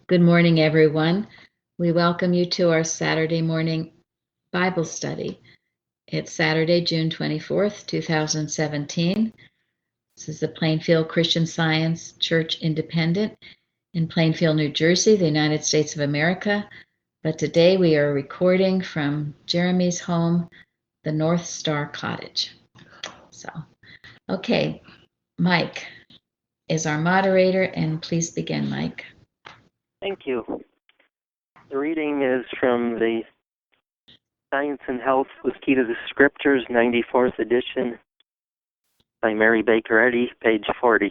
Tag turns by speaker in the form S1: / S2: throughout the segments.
S1: Good morning, everyone. We welcome you to our Saturday morning Bible study. It's Saturday, June 24th, 2017. This is the Plainfield Christian Science Church Independent in Plainfield, New Jersey, the United States of America. But today we are recording from Jeremy's home, the North Star Cottage. Okay, Mike is our moderator, and please begin, Mike.
S2: Thank you. The reading is from the Science and Health with Key to the Scriptures, 94th edition, by Mary Baker Eddy, page 40.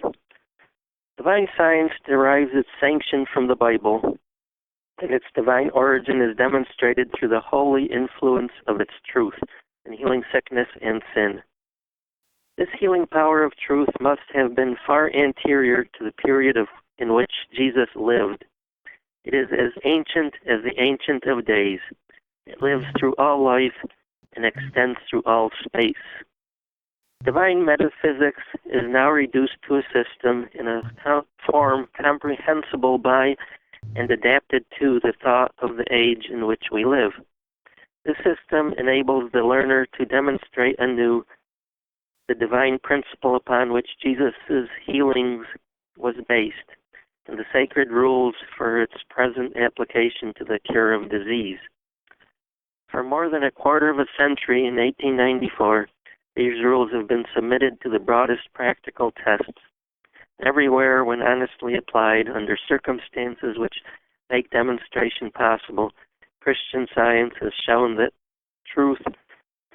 S2: Divine science derives its sanction from the Bible, and its divine origin is demonstrated through the holy influence of its truth in healing sickness and sin. This healing power of truth must have been far anterior to the period in which Jesus lived. It is as ancient as the Ancient of Days. It lives through all life and extends through all space. Divine metaphysics is now reduced to a system in a form comprehensible by and adapted to the thought of the age in which we live. This system enables the learner to demonstrate anew the divine principle upon which Jesus' healings was based, and the sacred rules for its present application to the cure of disease. For more than a quarter of a century, in 1894, these rules have been submitted to the broadest practical tests. Everywhere, when honestly applied, under circumstances which make demonstration possible, Christian Science has shown that truth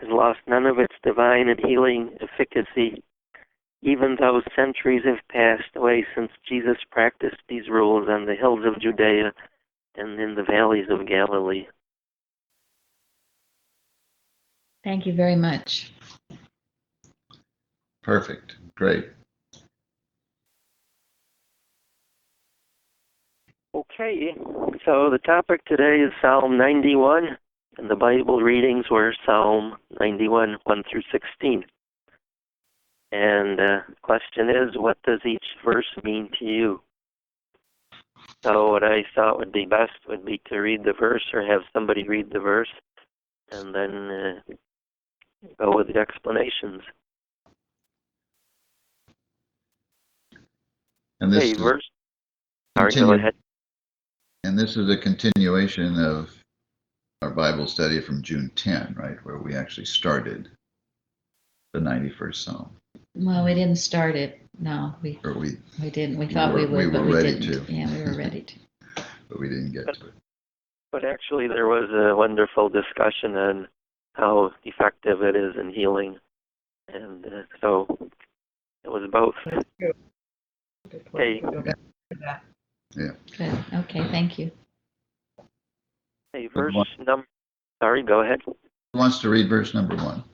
S2: has lost none of its divine and healing efficacy, even though centuries have passed away since Jesus practiced these rules on the hills of Judea and in the valleys of Galilee.
S1: Thank you very much.
S3: Perfect. Great.
S2: Okay, so the topic today is Psalm 91, and the Bible readings were Psalm 91, 1 through 16. And the question is, what does each verse mean to you? So what I thought would be best would be to read the verse or have somebody read the verse and then go with the explanations.
S3: And this
S2: Okay,
S3: is
S2: verse. Sorry, go ahead.
S3: And this is a continuation of our Bible study from June 10, right, where we actually started the 91st Psalm.
S1: Well, we didn't start it. No, we didn't. We thought we would, but we didn't. Yeah, we were ready to.
S3: But we didn't get to it.
S2: But actually, there was a wonderful discussion on how effective it is in healing, and so it was both. Okay.
S3: Yeah.
S1: Good. Okay, thank you.
S2: Hey, verse number. Sorry, go ahead.
S3: Who wants to read verse number 1?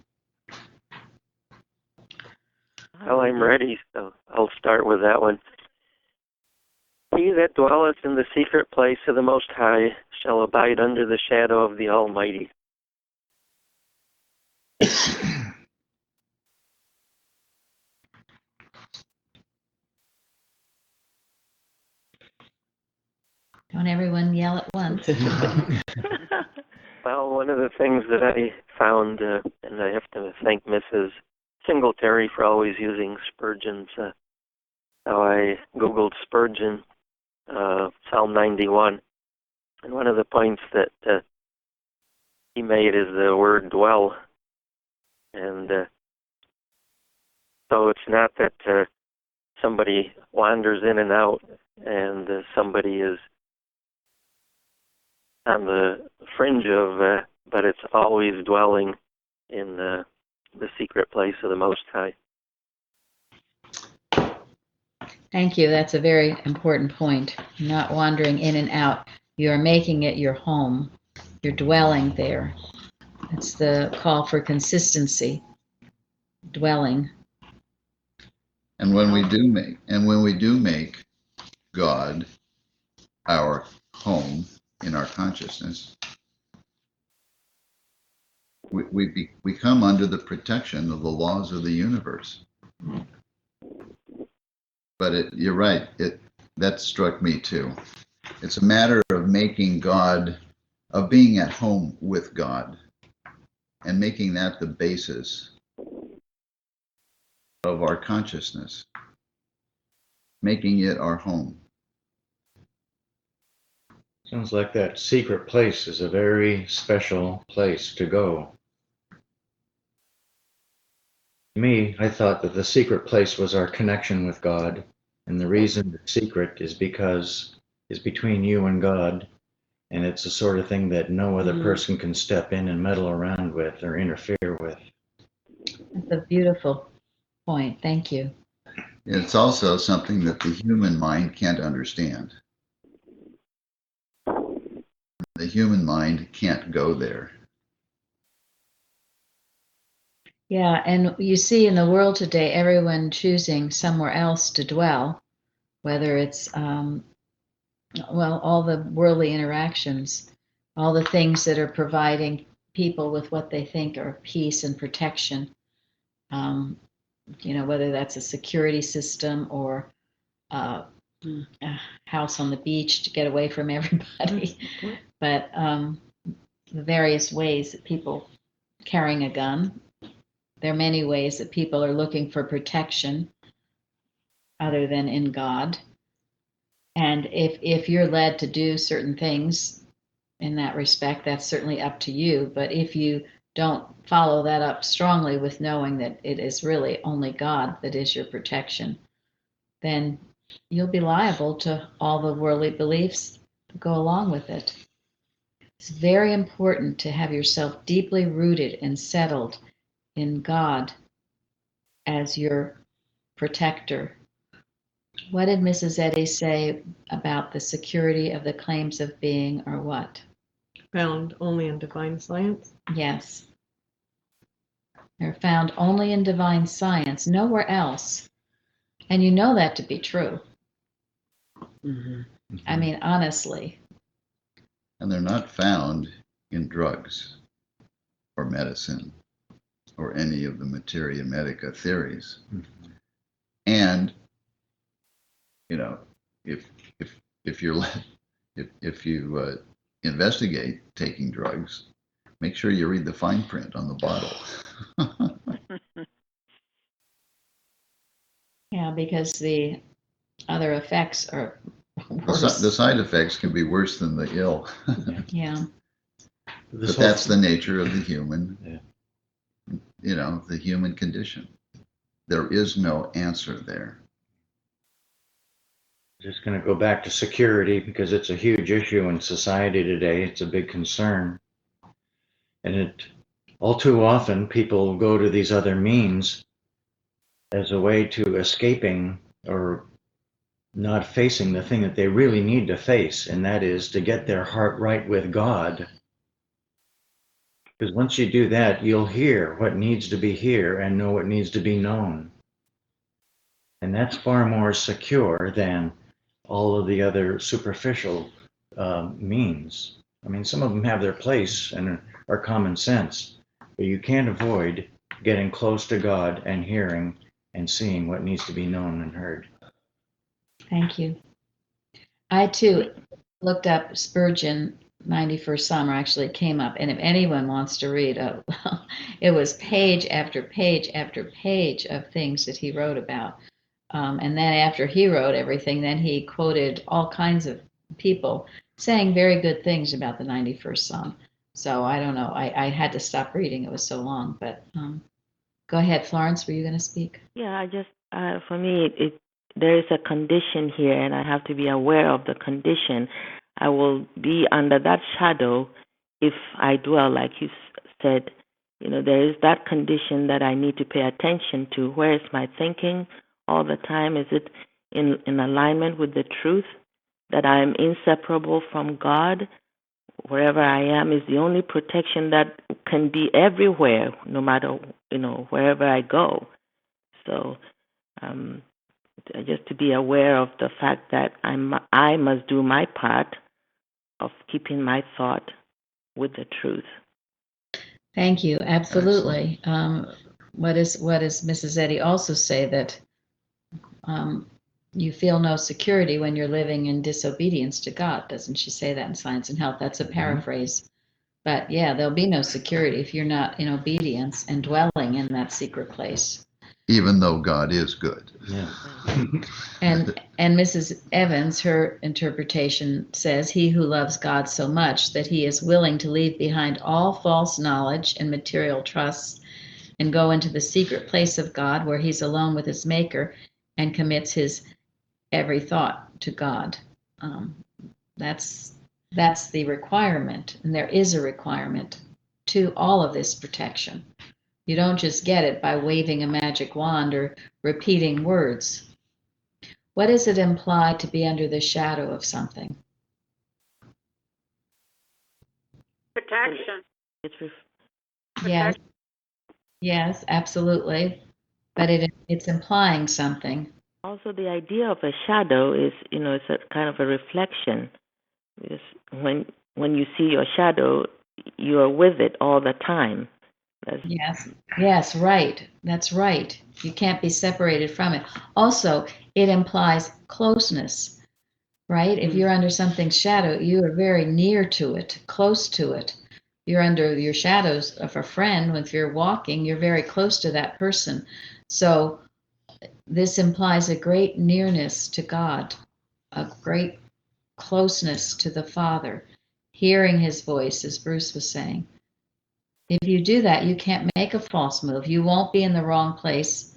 S2: Well, I'm ready, so I'll start with that one. He that dwelleth in the secret place of the Most High shall abide under the shadow of the Almighty.
S1: Don't everyone yell at once.
S2: Well, one of the things that I found, and I have to thank Mrs. Singletary for always using Spurgeon's, how I Googled Spurgeon, Psalm 91, and one of the points that he made is the word dwell. And so it's not that somebody wanders in and out and somebody is on the fringe of, but it's always dwelling in the secret place of the Most High.
S1: Thank you. That's a very important point. You're not wandering in and out. You're making it your home. You're dwelling there. It's the call for consistency. Dwelling.
S3: And when we do make God our home in our consciousness, we come under the protection of the laws of the universe. But you're right. That struck me too. It's a matter of making God, of being at home with God, and making that the basis of our consciousness, making it our home.
S4: Sounds like that secret place is a very special place to go. To me, I thought that the secret place was our connection with God, and the reason it's secret is because it's between you and God, and it's the sort of thing that no other person can step in and meddle around with or interfere with.
S1: That's a beautiful point. Thank you.
S3: It's also something that the human mind can't understand. The human mind can't go there.
S1: Yeah, and you see in the world today, everyone choosing somewhere else to dwell, whether it's, all the worldly interactions, all the things that are providing people with what they think are peace and protection. Whether that's a security system or a house on the beach to get away from everybody. But the various ways that people carrying a gun, there are many ways that people are looking for protection other than in God. And if you're led to do certain things in that respect, that's certainly up to you. But if you don't follow that up strongly with knowing that it is really only God that is your protection, then you'll be liable to all the worldly beliefs that go along with it. It's very important to have yourself deeply rooted and settled in God as your protector. What did Mrs. Eddy say about the security of the claims of being, or what?
S5: Found only in divine science.
S1: Yes. They're found only in divine science, nowhere else. And you know that to be true. I mean, honestly.
S3: And they're not found in drugs or medicine or any of the materia medica theories. And if you investigate taking drugs, make sure you read the fine print on the bottle.
S1: Yeah, because the other effects are worse.
S3: The side effects can be worse than the ill.
S1: Yeah.
S3: But that's the nature of the human, the human condition. There is no answer there.
S4: Just going to go back to security because it's a huge issue in society today. It's a big concern. And all too often people go to these other means as a way to escaping or not facing the thing that they really need to face, and that is to get their heart right with God. Because once you do that, you'll hear what needs to be here and know what needs to be known. And that's far more secure than all of the other superficial means. I mean, some of them have their place and are common sense, but you can't avoid getting close to God and hearing and seeing what needs to be known and heard.
S1: Thank you. I too looked up Spurgeon 91st Psalm, or actually it came up, and if anyone wants to read, it was page after page after page of things that he wrote about. And then after he wrote everything, then he quoted all kinds of people saying very good things about the 91st Psalm. So I don't know. I had to stop reading. It was so long. But go ahead, Florence. Were you going to speak?
S6: Yeah, for me, there is a condition here, and I have to be aware of the condition. I will be under that shadow if I dwell, like you said. There is that condition that I need to pay attention to. Where is my thinking all the time? Is it in alignment with the truth that I am inseparable from God? Wherever I am is the only protection that can be everywhere, no matter, wherever I go. So just to be aware of the fact that I must do my part of keeping my thought with the truth.
S1: Thank you. Absolutely. What does Mrs. Eddy also say that you feel no security when you're living in disobedience to God. Doesn't she say that in Science and Health? That's a paraphrase. But yeah, there'll be no security if you're not in obedience and dwelling in that secret place.
S3: Even though God is good.
S4: Yeah.
S1: And Mrs. Evans, her interpretation says, he who loves God so much that he is willing to leave behind all false knowledge and material trusts and go into the secret place of God where he's alone with his maker and commits his every thought to God. That's the requirement, and there is a requirement to all of this protection. You don't just get it by waving a magic wand or repeating words. What does it imply to be under the shadow of something?
S7: Protection.
S6: It's
S1: Yes, yes, absolutely. But it's implying something.
S6: also the idea of a shadow is, it's a kind of a reflection. Because when you see your shadow, you are with it all the time.
S1: Yes, right. That's right. You can't be separated from it. Also, it implies closeness, right? If you're under something's shadow, you are very near to it, close to it. You're under your shadows of a friend. If you're walking, you're very close to that person. So this implies a great nearness to God, a great closeness to the Father, hearing his voice, as Bruce was saying. If you do that, you can't make a false move. You won't be in the wrong place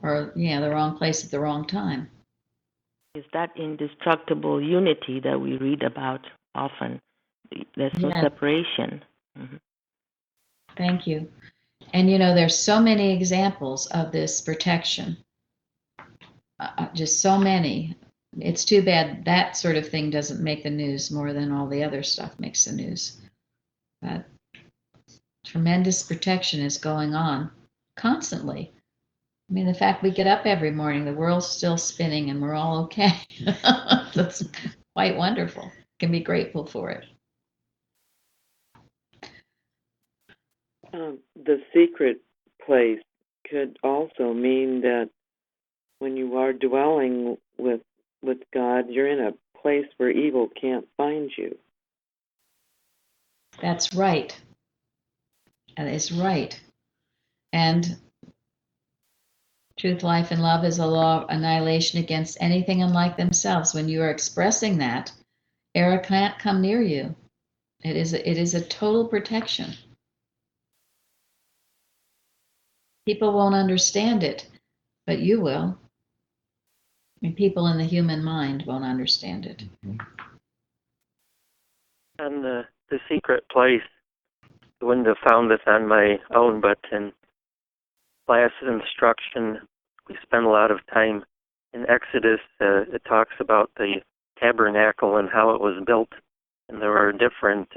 S1: or, the wrong place at the wrong time.
S6: It's that indestructible unity that we read about often. There's no
S1: Yes.
S6: separation.
S1: Thank you. And there's so many examples of this protection. Just so many. It's too bad that sort of thing doesn't make the news more than all the other stuff makes the news. But tremendous protection is going on constantly. I mean, the fact we get up every morning, the world's still spinning and we're all okay. That's quite wonderful. Can be grateful for it.
S8: The secret place could also mean that when you are dwelling with God, you're in a place where evil can't find you.
S1: That's right. That is right. And truth, life, and love is a law of annihilation against anything unlike themselves. When you are expressing that, error can't come near you. It is a total protection. People won't understand it, but you will. I mean, people in the human mind won't understand it.
S2: And the secret place, I wouldn't have found this on my own, but in class instruction, we spend a lot of time in Exodus. It talks about the tabernacle and how it was built, and there were different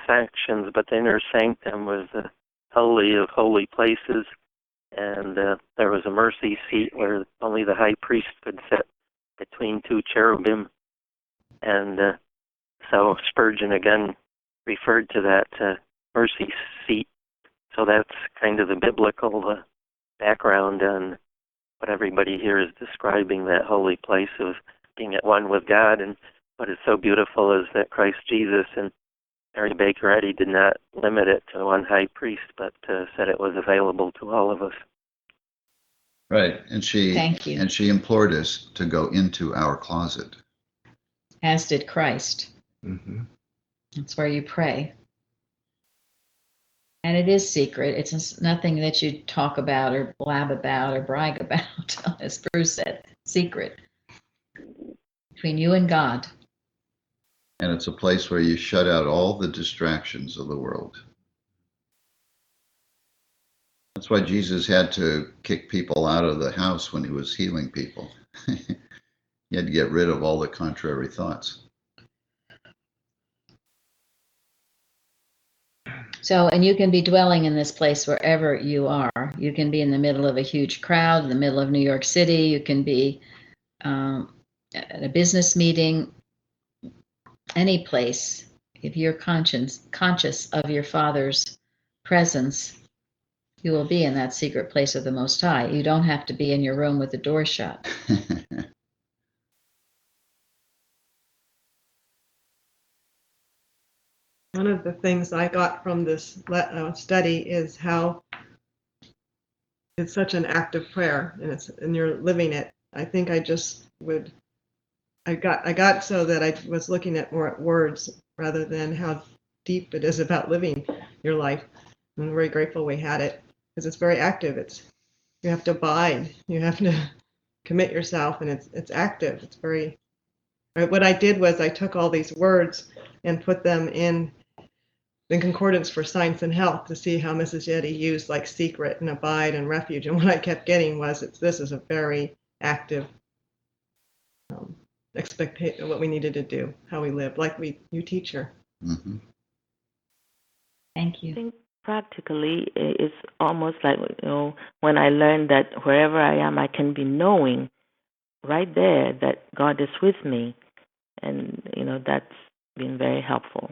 S2: sections, but the inner sanctum was the holy of holy places, and there was a mercy seat where only the high priest could sit between two cherubim, and so Spurgeon again referred to that mercy seat. So that's kind of the biblical background on what everybody here is describing, that holy place of being at one with God. And what is so beautiful is that Christ Jesus and Mary Baker Eddy did not limit it to one high priest, but said it was available to all of us.
S3: Right. And
S1: Thank you.
S3: and she implored us to go into our closet.
S1: As did Christ.
S4: Mm-hmm.
S1: That's where you pray. And it is secret. It's nothing that you talk about or blab about or brag about, as Bruce said. Secret. Between you and God.
S3: And it's a place where you shut out all the distractions of the world. That's why Jesus had to kick people out of the house when he was healing people. He had to get rid of all the contrary thoughts.
S1: So, and you can be dwelling in this place wherever you are. You can be in the middle of a huge crowd, in the middle of New York City. You can be at a business meeting, any place. If you're conscious of your Father's presence, you will be in that secret place of the Most High. You don't have to be in your room with the door shut.
S5: One of the things I got from this study is how it's such an active prayer, and you're living it. I think I just would. I got so that I was looking at more at words rather than how deep it is about living your life. I'm very grateful we had it because it's very active. You have to abide. You have to commit yourself, and it's active. It's very. What I did was I took all these words and put them in concordance for Science and Health to see how Mrs. Yeti used like secret and abide and refuge. And what I kept getting was this is a very active expectation of what we needed to do, how we live, like you teach her.
S3: Mm-hmm.
S1: Thank
S6: I
S1: you.
S6: think practically it's almost like, when I learned that wherever I am, I can be knowing right there that God is with me. And, that's been very helpful.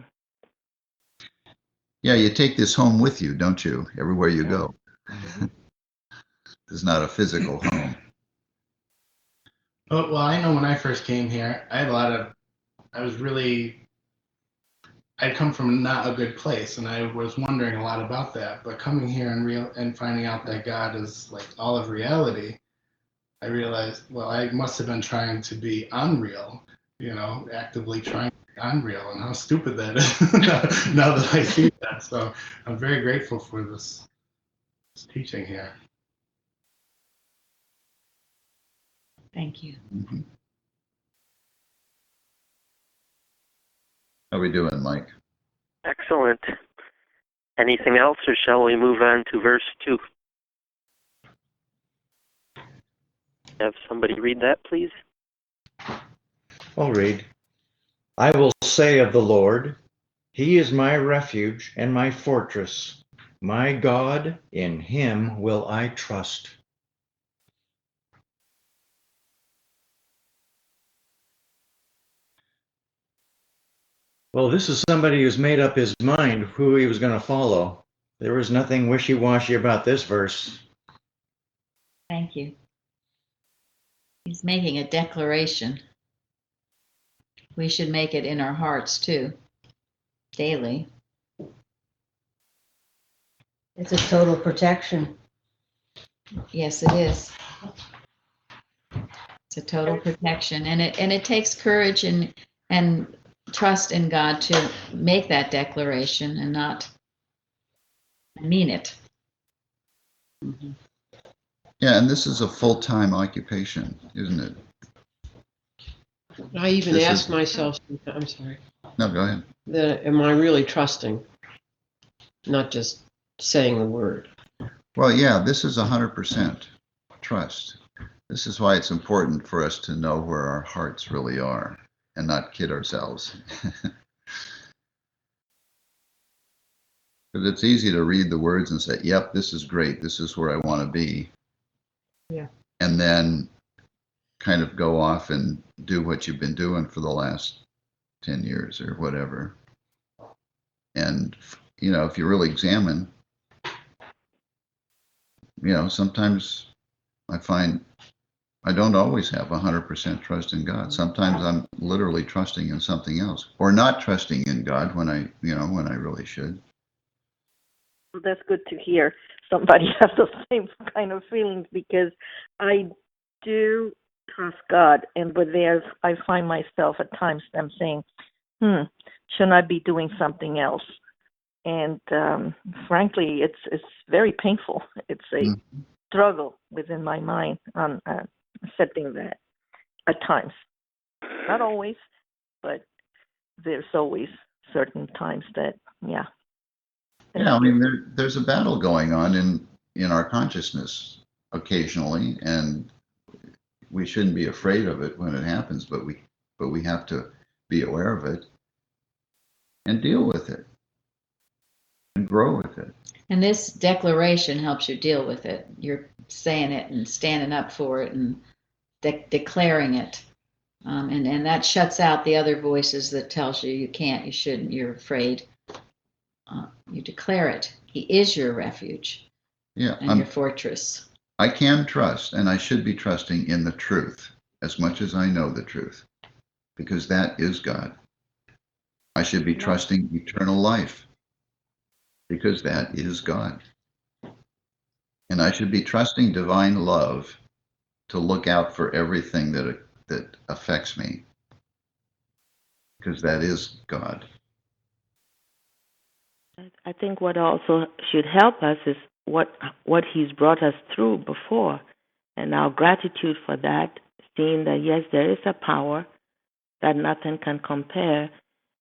S3: Yeah, you take this home with you, don't you? Everywhere you go. It's not a physical home.
S7: Oh, well, I know when I first came here, I'd come from not a good place, and I was wondering a lot about that. But coming here and finding out that God is like all of reality, I realized, well, I must have been trying to be unreal, actively trying to be unreal, and how stupid that is now that I see that. So I'm very grateful for this teaching here.
S1: Thank you.
S3: Mm-hmm. How we doing, Mike?
S2: Excellent. Anything else, or shall we move on to verse 2? Have somebody read that, please?
S4: I'll read. I will say of the Lord, He is my refuge and my fortress. My God, in Him will I trust. Well, this is somebody who's made up his mind who he was going to follow. There was nothing wishy-washy about this verse.
S1: Thank you. He's making a declaration. We should make it in our hearts too, daily.
S9: It's a total protection.
S1: Yes, it is. It's a total protection, and it takes courage and trust in God to make that declaration and not mean it.
S3: Mm-hmm. Yeah, and this is a full-time occupation, isn't it?
S9: I even ask myself, I'm sorry,
S3: No, go ahead.
S9: that am I really trusting, not just saying the word?
S3: Well, yeah, this is 100% trust. This is why it's important for us to know where our hearts really are and not kid ourselves. Because it's easy to read the words and say, yep, this is great. This is where I want to be.
S5: Yeah.
S3: And then kind of go off and do what you've been doing for the last 10 years or whatever. And, if you really examine, sometimes I find I don't always have 100% trust in God. Sometimes I'm literally trusting in something else, or not trusting in God when I really should.
S10: Well, that's good to hear. Somebody has the same kind of feelings, because I do trust God, but there I find myself at times I'm saying, shouldn't I be doing something else? And frankly, it's very painful. It's a struggle within my mind on accepting that at times. Not always, but there's always certain times that, yeah.
S3: Yeah, I mean, there's a battle going on in our consciousness occasionally, and we shouldn't be afraid of it when it happens, but we have to be aware of it and deal with it and grow with it.
S1: And this declaration helps you deal with it. You're saying it and standing up for it and declaring it. And that shuts out the other voices that tells you can't, you shouldn't, you're afraid. You declare it. He is your refuge.
S3: Yeah,
S1: and your fortress.
S3: I can trust, and I should be trusting in the truth as much as I know the truth, because that is God. I should be trusting eternal life, because that is God. And I should be trusting divine love to look out for everything that affects me, because that is God.
S6: I think what also should help us is what He's brought us through before, and our gratitude for that, seeing that yes, there is a power that nothing can compare,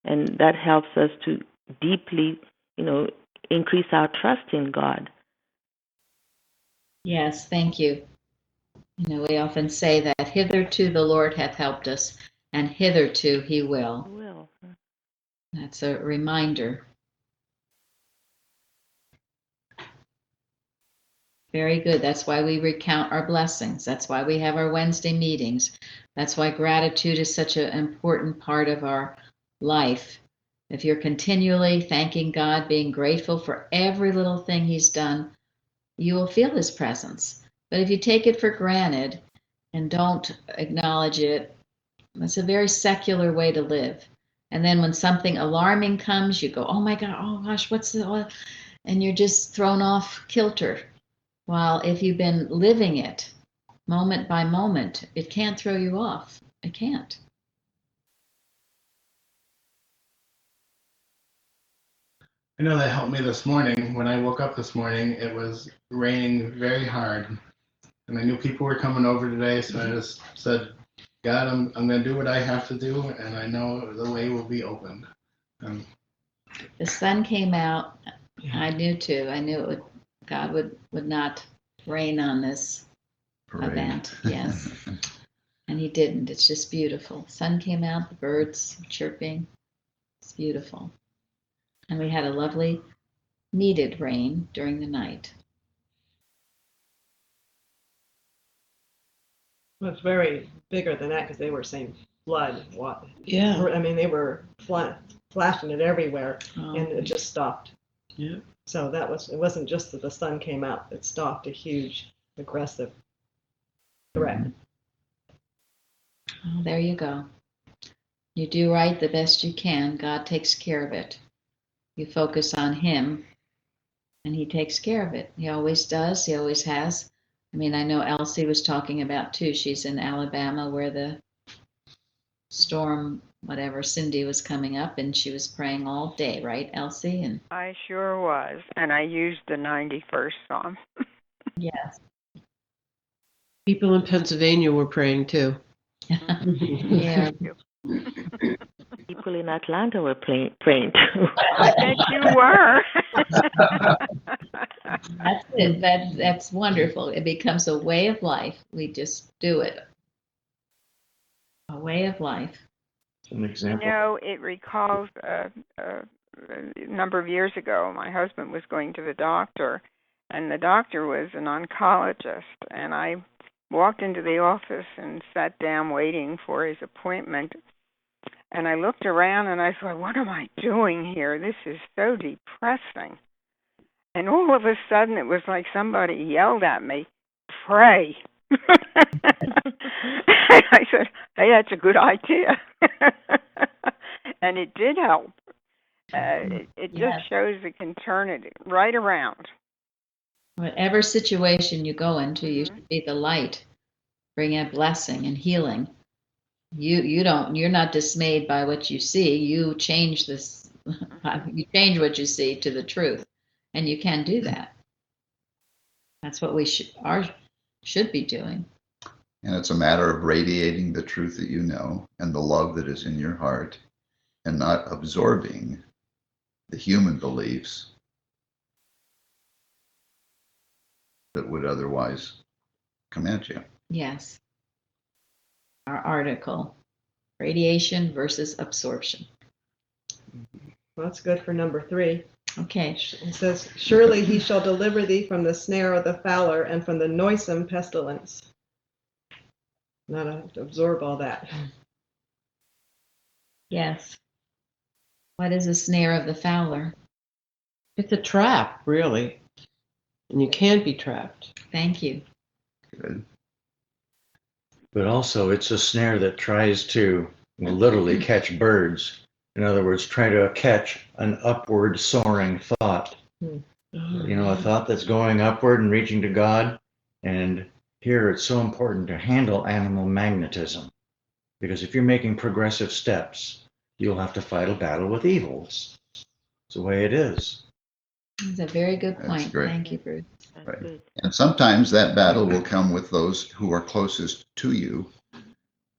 S6: and that helps us to deeply, increase our trust in God.
S1: Yes, thank you. We often say that hitherto the Lord hath helped us, and hitherto He will. That's a reminder. Very good. That's why we recount our blessings. That's why we have our Wednesday meetings. That's why gratitude is such an important part of our life. If you're continually thanking God, being grateful for every little thing He's done, you will feel His presence. But if you take it for granted and don't acknowledge it, that's a very secular way to live. And then when something alarming comes, you go, oh my God, oh gosh, what's the, and you're just thrown off kilter. While if you've been living it moment by moment, it can't throw you off. It can't.
S7: I know that helped me this morning. When I woke up this morning, it was raining very hard. And I knew people were coming over today, so I just said, God, I'm going to do what I have to do, and I know the way will be opened.
S1: The sun came out. I knew too. I knew God would not rain on this event. Yes. And He didn't. It's just beautiful. Sun came out, the birds chirping. It's beautiful. And we had a lovely needed rain during the night.
S5: Well, it's very bigger than that because they were saying flood. What?
S9: Yeah.
S5: I mean, they were flashing it everywhere,
S1: Oh.
S5: and it just stopped.
S9: Yeah.
S5: So it wasn't just that the sun came out; it stopped a huge, aggressive threat.
S1: Oh, there you go. You do right the best you can. God takes care of it. You focus on Him, and He takes care of it. He always does. He always has. I mean, I know Elsie was talking about too. She's in Alabama where the storm, whatever, Cindy was coming up, and she was praying all day, right, Elsie? And
S11: I sure was, and I used the 91st Psalm.
S1: yes.
S9: People in Pennsylvania were praying too.
S1: Yeah.
S6: People in Atlanta were praying too.
S11: I bet you were.
S1: That's it. That's wonderful. It becomes a way of life. We just do it. A way of life.
S4: An example.
S11: It recalls a number of years ago, my husband was going to the doctor, and the doctor was an oncologist, and I walked into the office and sat down waiting for his appointment. And I looked around and I thought, what am I doing here? This is so depressing. And all of a sudden it was like somebody yelled at me, pray. I said, hey, that's a good idea. And it did help. It just shows it can turn it right around.
S1: Whatever situation you go into, you should be the light, bring a blessing and healing. You're not dismayed by what you see. You change this. You change what you see to the truth, and you can do that. That's what we should be doing.
S3: And it's a matter of radiating the truth that you know and the love that is in your heart, and not absorbing the human beliefs that would otherwise come at you.
S1: Yes. Our article, radiation versus absorption.
S5: Well, that's good for number 3.
S1: Okay.
S5: It says, surely He shall deliver thee from the snare of the fowler and from the noisome pestilence. Not have to absorb all that.
S1: Yes. What is the snare of the fowler?
S9: It's a trap, really. and you can't be trapped.
S1: Thank you.
S3: Good.
S4: But also, it's a snare that tries to literally catch birds. In other words, try to catch an upward soaring thought. You know, a thought that's going upward and reaching to God. And here it's so important to handle animal magnetism. Because if you're making progressive steps, you'll have to fight a battle with evils. It's the way it is.
S1: That's a very good
S3: That's
S1: point.
S3: great.
S1: Thank you, Bruce.
S6: That's
S3: Right.
S6: good.
S3: And sometimes that battle will come with those who are closest to you,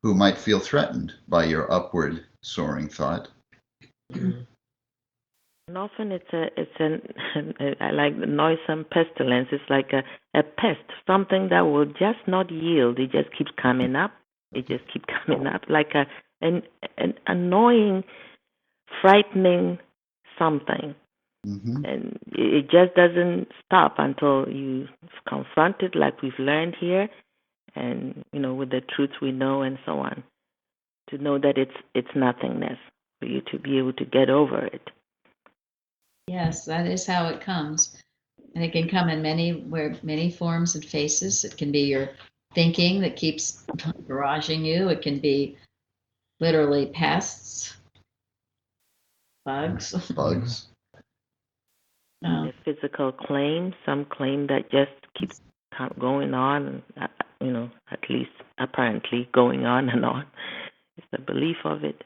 S3: who might feel threatened by your upward soaring thought.
S6: And often it's I like the noisome pestilence. It's like a pest, something that will just not yield. It just keeps coming up. It just keeps coming up like an annoying, frightening something.
S3: Mm-hmm.
S6: And it just doesn't stop until you confront it, like we've learned here, and with the truths we know and so on, to know that it's nothingness, for you to be able to get over it.
S1: Yes, that is how it comes. And it can come in many forms and faces. It can be your thinking that keeps barraging you. It can be literally pests, bugs.
S3: Bugs.
S6: The physical claim, some claim that just keeps going on, at least apparently going on and on. It's the belief of it.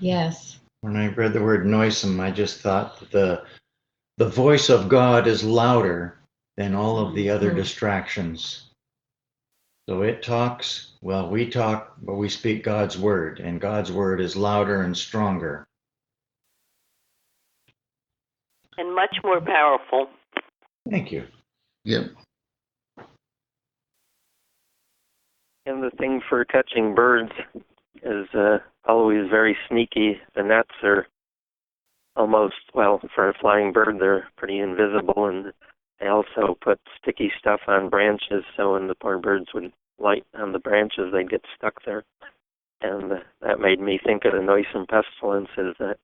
S1: Yes.
S4: When I read the word noisome, I just thought that the voice of God is louder than all of the other distractions. So it talks, well, we talk, but we speak God's word, and God's word is louder and stronger.
S12: And much more powerful.
S4: Thank you.
S3: Yep.
S2: And the thing for catching birds is always very sneaky. The nets are almost, for a flying bird, they're pretty invisible, and they also put sticky stuff on branches, so when the poor birds would light on the branches, they'd get stuck there. And that made me think of the noisome pestilence as that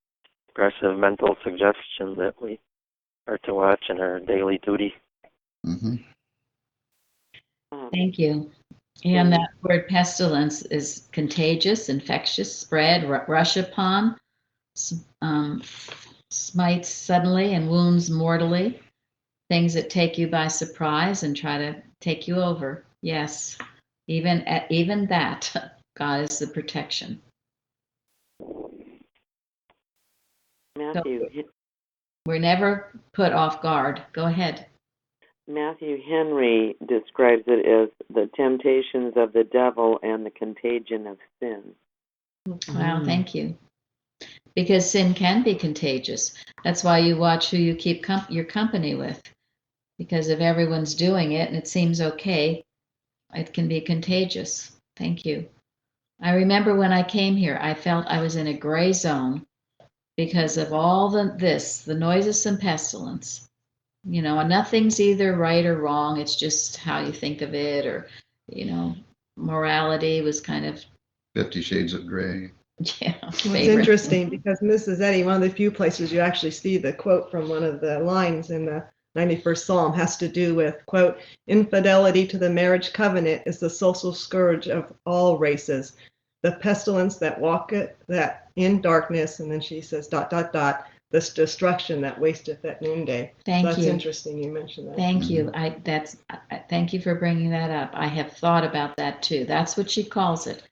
S2: aggressive mental suggestion that we are to watch in our daily duty.
S3: Mm-hmm.
S1: Thank you. And that word pestilence is contagious, infectious, spread, rush upon, smites suddenly and wounds mortally, things that take you by surprise and try to take you over. Yes, even that, God is the protection.
S8: Matthew,
S1: We're never put off guard. Go ahead.
S8: Matthew Henry describes it as the temptations of the devil and the contagion of sin.
S1: Wow, thank you. Because sin can be contagious. That's why you watch who you keep your company with. Because if everyone's doing it and it seems okay, it can be contagious. Thank you. I remember when I came here, I felt I was in a gray zone because of all the noises and pestilence. Nothing's either right or wrong. It's just how you think of it, or, morality was kind of
S3: 50 Shades of Grey.
S1: Yeah.
S5: It's interesting because Mrs. Eddy, one of the few places you actually see the quote from one of the lines in the 91st Psalm has to do with, quote, infidelity to the marriage covenant is the social scourge of all races. The pestilence that walketh that in darkness, and then she says, ... this destruction that wasteth at noonday. That's interesting you mentioned that.
S1: Thank you. Thank you for bringing that up. I have thought about that too. That's what she calls it.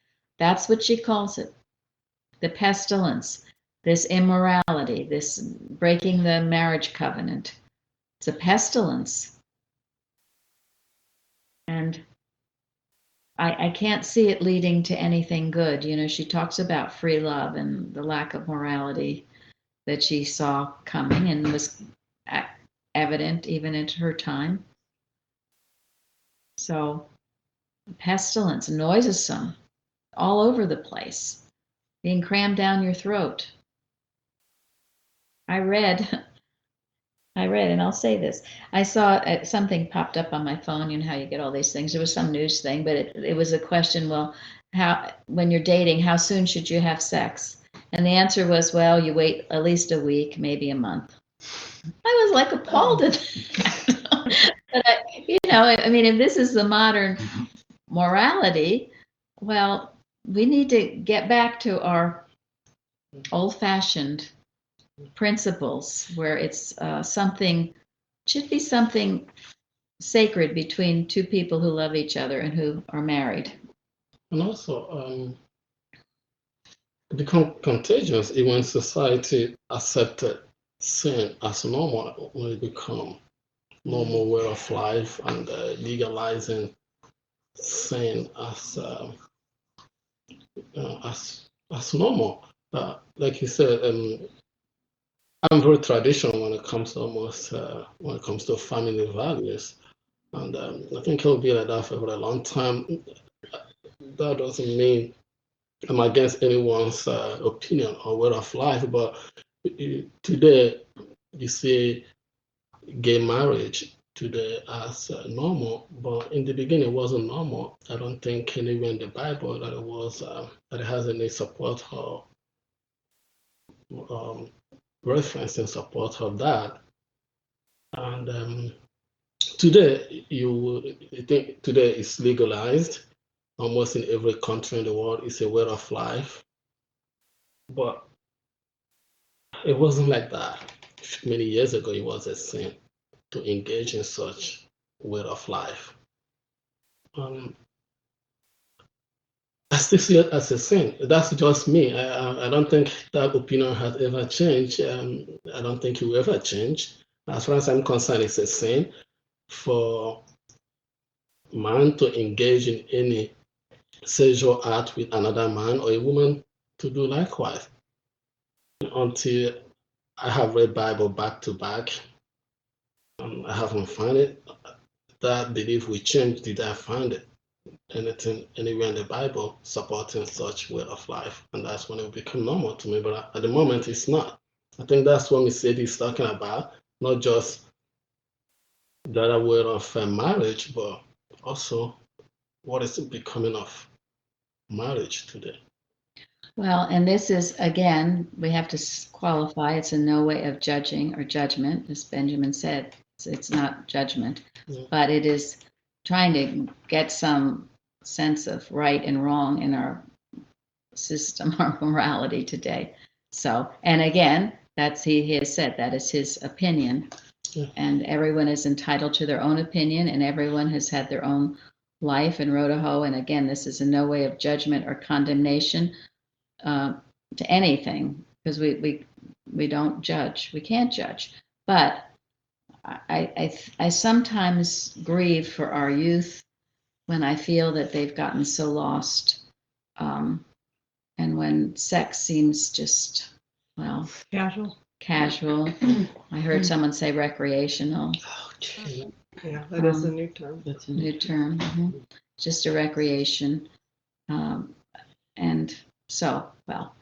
S1: The pestilence, this immorality, this breaking the marriage covenant. It's a pestilence. And I can't see it leading to anything good. She talks about free love and the lack of morality that she saw coming and was evident even at her time. So, pestilence, noisome, all over the place, being crammed down your throat. I read, and I'll say this. I saw something popped up on my phone. You know how you get all these things. There was some news thing, but it was a question, when you're dating, how soon should you have sex? And the answer was, you wait at least a week, maybe a month. I was like appalled at that. But I mean, if this is the modern morality, well, we need to get back to our old-fashioned principles where it's should be something sacred between two people who love each other and who are married.
S13: And also, it becomes contagious when society accepted sin as normal, when it become normal way of life, and legalizing sin as normal. Like you said, I'm very traditional when it comes to when it comes to family values, and I think it'll be like that for a very long time. That doesn't mean I'm against anyone's opinion or way of life, but today you see gay marriage today as normal, but in the beginning it wasn't normal. I don't think anywhere in the Bible that it was that it has any support or reference in support of that. And today you think today it's legalized almost in every country in the world. It's a way of life, but it wasn't like that many years ago. It was a sin to engage in such way of life. I still see it as a sin. That's just me. I don't think that opinion has ever changed. I don't think it will ever change. As far as I'm concerned, it's a sin for man to engage in any sexual act with another man, or a woman to do likewise. Until I have read Bible back to back, I haven't found it. That belief will change. Did I find it? Anything anywhere in the Bible supporting such way of life? And that's when it will become normal to me. But at the moment, it's not. I think that's what Mrs. is talking about, not just the other way of marriage, but also what is becoming of marriage today.
S1: Well, and this is, again, we have to qualify, it's in no way of judging or judgment, as Benjamin said. It's not judgment, but it is trying to get some sense of right and wrong in our system, our morality today. So, and again, he has said that is his opinion, and everyone is entitled to their own opinion, and everyone has had their own life and road to hoe. And again, this is in no way of judgment or condemnation to anything, because we don't judge. We can't judge. But I sometimes grieve for our youth when I feel that they've gotten so lost, and when sex seems just, well, casual. I heard someone say recreational.
S5: Oh, yeah, that is a new term.
S9: That's
S1: New term. Just a recreation. And so, well,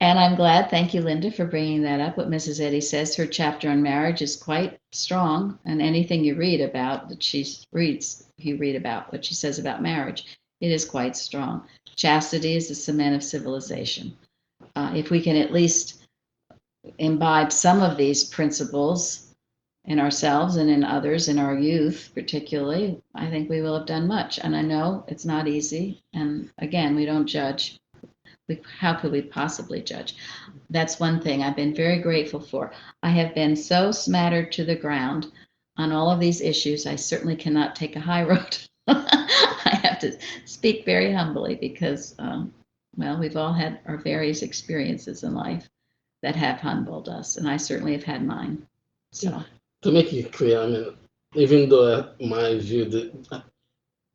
S1: and I'm glad, thank you, Linda, for bringing that up. What Mrs. Eddy says, her chapter on marriage is quite strong, and anything you read about that you read about what she says about marriage, it is quite strong. Chastity is the cement of civilization. If we can at least imbibe some of these principles in ourselves and in others, in our youth particularly, I think we will have done much. And I know it's not easy. And again, we don't judge. How could we possibly judge? That's one thing I've been very grateful for. I have been so smattered to the ground on all of these issues. I certainly cannot take a high road. I have to speak very humbly because, well, we've all had our various experiences in life that have humbled us, and I certainly have had mine. So,
S13: to make it clear, I mean, even though my view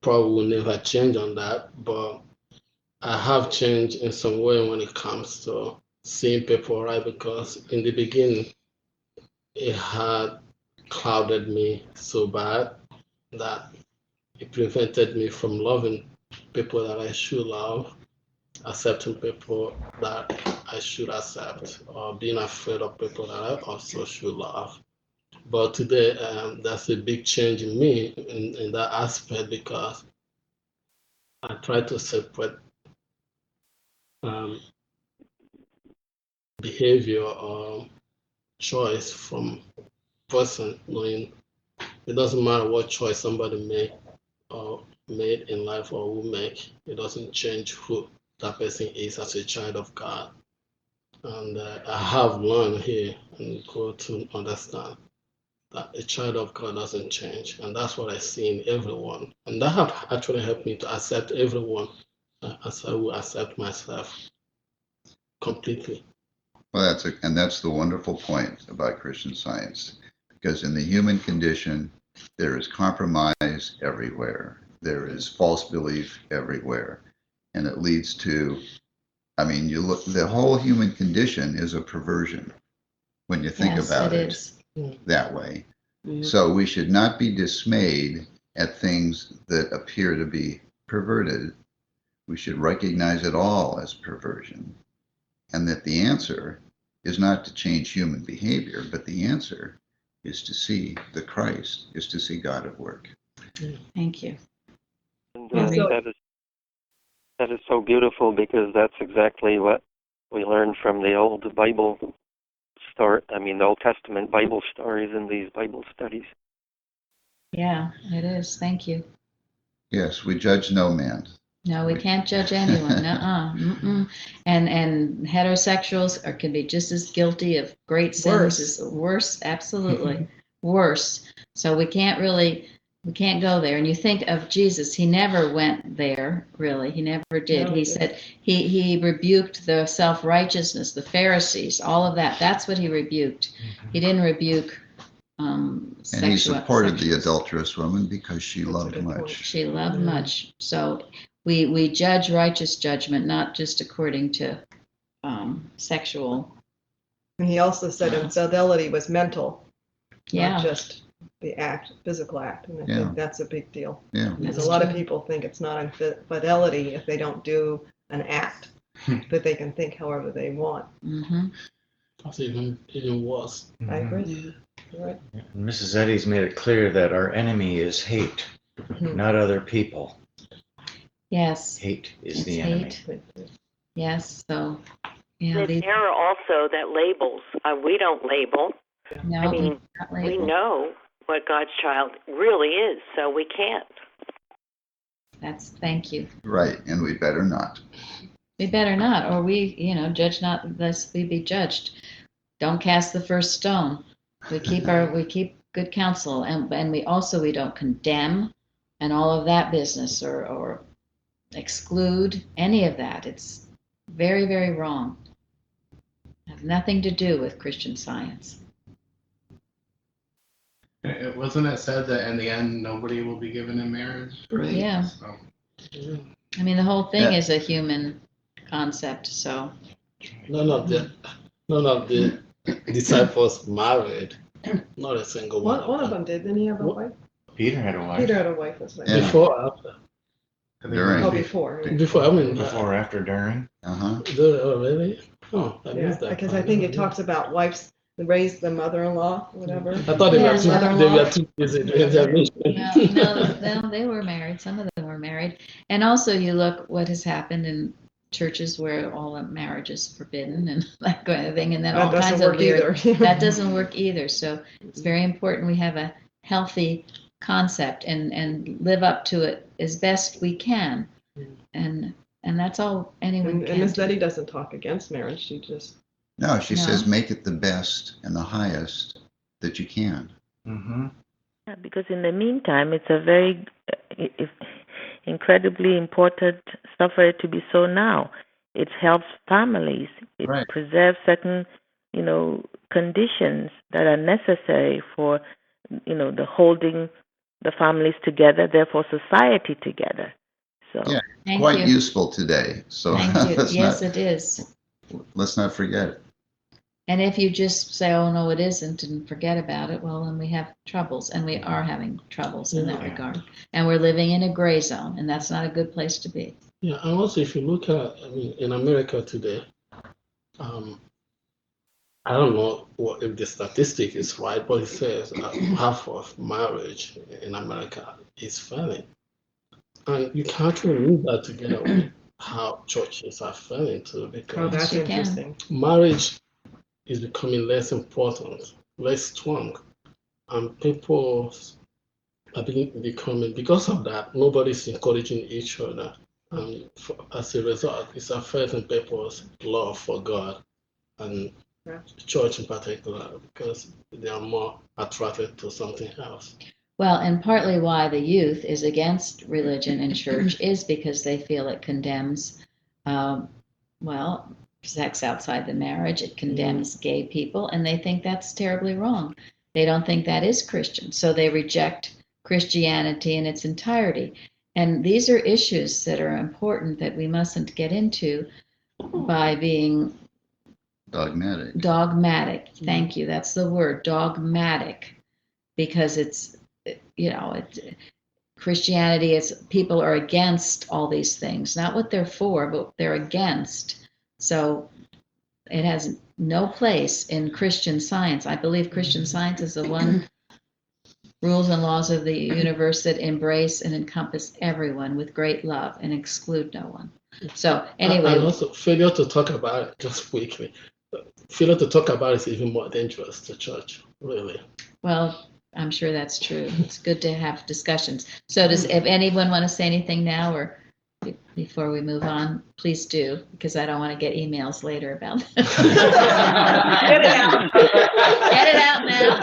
S13: probably will never change on that, but I have changed in some way when it comes to seeing people right, because in the beginning it had clouded me so bad that it prevented me from loving people that I should love, accepting people that I should accept, or being afraid of people that I also should love. But today, that's a big change in me in that aspect, because I try to separate behavior or choice from person, knowing it doesn't matter what choice somebody made or made in life or will make, it doesn't change who that person is as a child of God. And I have learned here and grow to understand that a child of God doesn't change. And that's what I see in everyone. And that have actually helped me to accept everyone as I will accept myself completely.
S3: Well, that's the wonderful point about Christian Science, because in the human condition, there is compromise everywhere. There is false belief everywhere. And it leads to, I mean, you look, the whole human condition is a perversion when you think
S1: Yes,
S3: about
S1: it
S3: it
S1: is.
S3: that way.
S13: Yeah.
S3: So we should not be dismayed at things that appear to be perverted. We should recognize it all as perversion, and that the answer is not to change human behavior, but the answer is to see the Christ, is to see God at work.
S1: Thank you.
S2: And
S5: Yeah, so-
S2: that is so beautiful, because that's exactly what we learned from the old Bible story. I mean, the Old Testament Bible stories in these Bible studies.
S1: Yeah, it is. Thank you.
S3: Yes, we judge no man.
S1: No, we can't judge anyone. Mm-mm. And heterosexuals can be just as guilty of great sins as worse. Absolutely worse. So we can't go there. And you think of Jesus, he never went there, really. He never did.
S5: No,
S1: He
S5: he
S1: said he rebuked the self-righteousness, the Pharisees, all of that. That's what he rebuked. He didn't rebuke
S3: And he supported the
S1: sexuals.
S3: adulterous woman because she
S5: That's a
S3: loved
S5: good point.
S3: much.
S1: She loved much. So we judge righteous judgment, not just according to sexual.
S5: And he also said infidelity was mental,
S1: Yeah.
S5: not just the act, physical act. And I
S3: Yeah.
S5: think that's a big deal.
S3: Yeah.
S5: Because
S1: That's
S5: a lot of
S1: true.
S5: people think it's not infidelity if they don't do an act, but they can think however they want.
S1: Mm-hmm.
S13: That's even worse.
S5: I agree. You're right.
S4: Mrs. Eddy's made it clear that our enemy is hate, not other people.
S1: Yes.
S4: Hate is
S1: It's
S4: the enemy.
S1: hate. Yes. So yeah.
S12: There's
S1: These,
S12: error also that labels. We don't label.
S1: no,
S12: I mean,
S1: not
S12: we
S1: labeled.
S12: know what God's child really is, so we can't.
S1: Thank you.
S3: Right, and we better not.
S1: We better not, or we, judge not lest we be judged. Don't cast the first stone. We keep good counsel, and we don't condemn and all of that business or exclude any of that. It's very, very wrong. Have nothing to do with Christian Science.
S7: It wasn't it said that in the end nobody will be given in marriage?
S13: Right.
S1: Yeah.
S7: So,
S1: I mean, the whole thing
S3: Yeah.
S1: is a human concept. So
S13: None of the disciples married. Not a single one.
S5: One of them did. Didn't he have a wife?
S4: Peter had a wife.
S5: Peter had a wife, was like.
S3: Yeah.
S13: Before, after.
S3: During.
S5: Oh, before.
S13: Before, I mean,
S4: Before, after, during.
S3: Uh-huh.
S13: Really? Oh, I
S5: Yeah,
S13: missed that.
S5: because I
S13: part.
S5: think it talks about wives raise the mother-in-law, whatever.
S13: I thought they
S1: Yeah,
S13: were too busy doing their mission.
S1: no, they were married. Some of them were married. And also, you look what has happened in churches where all the marriage is forbidden and that kind of thing, and then all
S5: That
S1: kinds
S5: doesn't
S1: of
S5: work
S1: weird.
S5: either.
S1: That doesn't work either. So it's very important we have a healthy concept and live up to it as best we can. And that's all anyone
S5: And
S1: can
S5: Miss
S1: do.
S5: Betty doesn't talk against marriage. She just
S3: No, she
S1: No.
S3: says make it the best and the highest that you can.
S4: Mm-hmm.
S6: Yeah, because in the meantime, it's a very incredibly important stuff for it to be so now. It helps families. It
S3: Right.
S6: preserves certain, conditions that are necessary for, the holding the families together, therefore society together. So
S3: Yeah.
S1: Thank
S3: Quite
S1: you.
S3: useful today. So
S1: Thank you. Yes, it is.
S3: let's not forget it.
S1: And if you just say, oh, no, it isn't, and forget about it, well, then we have troubles, and we are having troubles in that regard. And we're living in a gray zone, and that's not a good place to be.
S13: Yeah, and also if you look at, in America today, I don't know if the statistic is right, but it says half of marriage in America is failing. And you can't really link that together with how churches are failing too,
S5: oh,
S13: because
S5: that's
S1: you can.
S5: interesting.
S13: marriage is becoming less important, less strong, and people are becoming, because of that, nobody's encouraging each other. And as a result, it's affecting people's love for God and church in particular, because they are more attracted to something else.
S1: Well, and partly why the youth is against religion and church is because they feel it condemns, well, sex outside the marriage. It condemns gay people, and they think that's terribly wrong. They don't think that is Christian, so they reject Christianity in its entirety. And these are issues that are important that we mustn't get into by being
S3: Dogmatic.
S1: dogmatic. Thank you. That's the word, dogmatic, because it's, Christianity is, people are against all these things, not what they're for, but they're against. So it has no place in Christian Science. I believe Christian Science is the one rules and laws of the universe that embrace and encompass everyone with great love and exclude no one. So anyway.
S13: And also failure to talk about it, just quickly, failure to talk about it is even more dangerous to church, really.
S1: Well, I'm sure that's true. It's good to have discussions. So if anyone want to say anything now or before we move on, please do, because I don't want to get emails later about that.
S12: Get it out.
S1: Get it out now.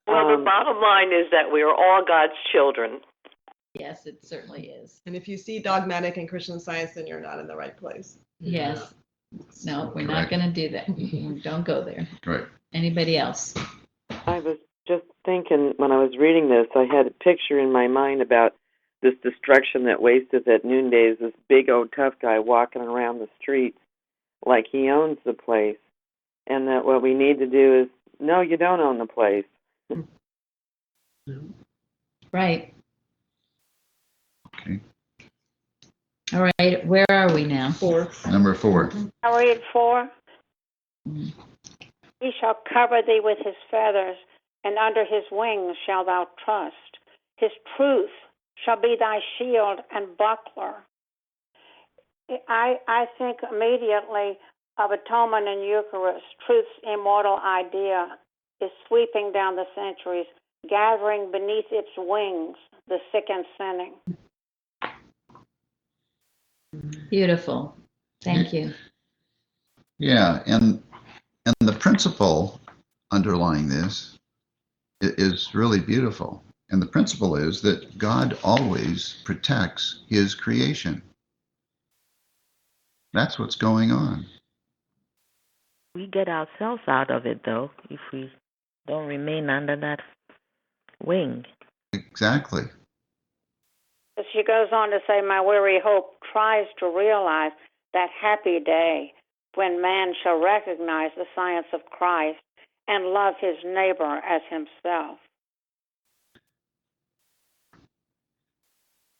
S12: Well, the bottom line is that we are all God's children.
S1: Yes, it certainly is.
S5: And if you see dogmatic in Christian Science, then you're not in the right place.
S1: Yes. No, we're not going to do that. Don't go there.
S3: Right.
S1: Anybody else?
S8: I was just thinking when I was reading this, I had a picture in my mind about this destruction that wasteth at noondays, this big old tough guy walking around the streets like he owns the place. And that what we need to do is, no, you don't own the place.
S1: Right.
S3: Okay.
S1: All right. Where are we now?
S5: 4.
S3: Number 4.
S14: I read 4.
S1: Mm.
S14: He shall cover thee with his feathers, and under his wings shalt thou trust. His truth shall be thy shield and buckler. I think immediately of atonement and Eucharist. Truth's immortal idea is sweeping down the centuries, gathering beneath its wings the sick and sinning.
S1: Beautiful. Thank you.
S3: Yeah, and the principle underlying this is really beautiful. And the principle is that God always protects his creation. That's what's going on.
S6: We get ourselves out of it, though, if we don't remain under that wing.
S3: Exactly.
S14: As she goes on to say, my weary hope tries to realize that happy day when man shall recognize the science of Christ and love his neighbor as himself.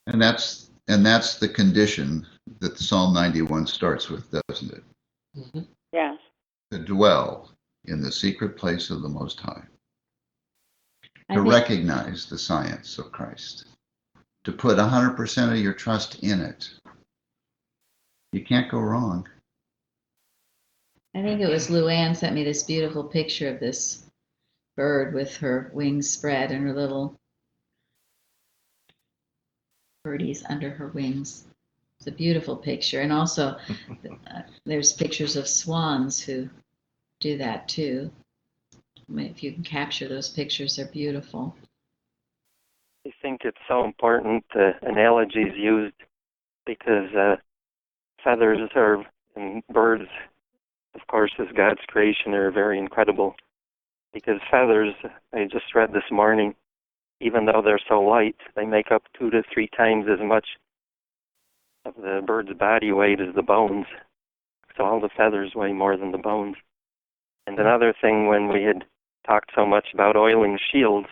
S3: And that's the condition that Psalm 91 starts with, doesn't it?
S5: Mm-hmm.
S14: Yes.
S3: To dwell in the secret place of the Most High. To recognize the science of Christ. To put 100% of your trust in it. You can't go wrong.
S1: I think it was Luann sent me this beautiful picture of this bird with her wings spread and her little birdies under her wings. It's a beautiful picture. And also there's pictures of swans who do that too. I mean, if you can capture those pictures, they're beautiful.
S2: I think it's so important the analogies used because feathers are, and birds, of course, as God's creation, are very incredible. Because feathers, I just read this morning, even though they're so light, they make up 2 to 3 times as much of the bird's body weight as the bones. So all the feathers weigh more than the bones. And another thing, when we had talked so much about oiling shields,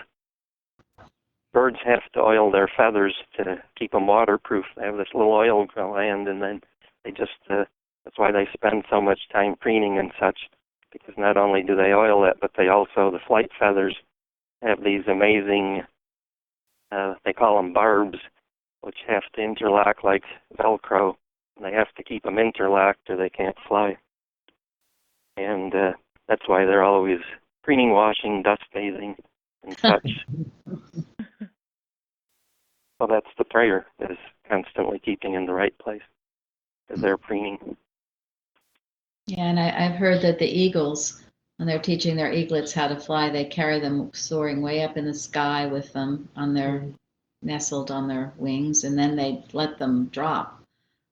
S2: birds have to oil their feathers to keep them waterproof. They have this little oil gland, and then they just, that's why they spend so much time preening and such, because not only do they oil it, but they also, the flight feathers, have these amazing, they call them barbs, which have to interlock like Velcro, and they have to keep them become interlocked or they can't fly. And that's why they're always preening, washing, dust bathing, and such. So that's the prayer, is constantly keeping in the right place as they're preening.
S1: Yeah, and I've heard that the eagles, when they're teaching their eaglets how to fly, they carry them soaring way up in the sky with them on their nestled on their wings, and then they let them drop,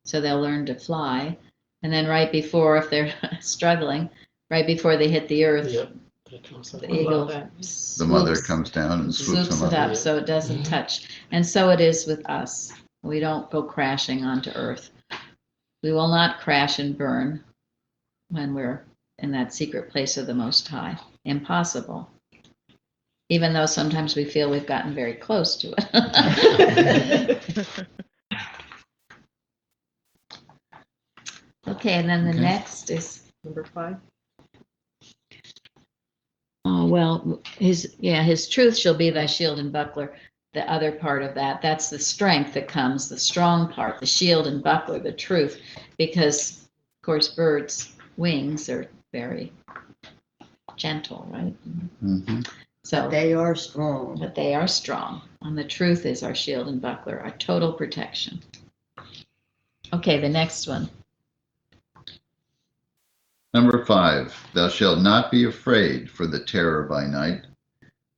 S1: so they'll learn to fly. And then right before, if they're struggling, right before they hit the earth, the eagle
S3: The mother comes down and swoops them
S1: it
S3: up.
S1: up so it doesn't touch. And so it is with us. We don't go crashing onto earth. We will not crash and burn when we're in that secret place of the Most High. Impossible. Even though sometimes we feel we've gotten very close to it. Okay, and then the next is
S5: Number 5.
S1: Oh, well, his truth shall be thy shield and buckler. The other part of that's the strength that comes, the strong part, the shield and buckler, the truth, because of course birds' wings are very gentle, right?
S3: Mm-hmm.
S1: So
S15: But they are strong.
S1: But they are strong, and the truth is our shield and buckler, our total protection. Okay, the next one.
S3: Number 5, thou shalt not be afraid for the terror by night,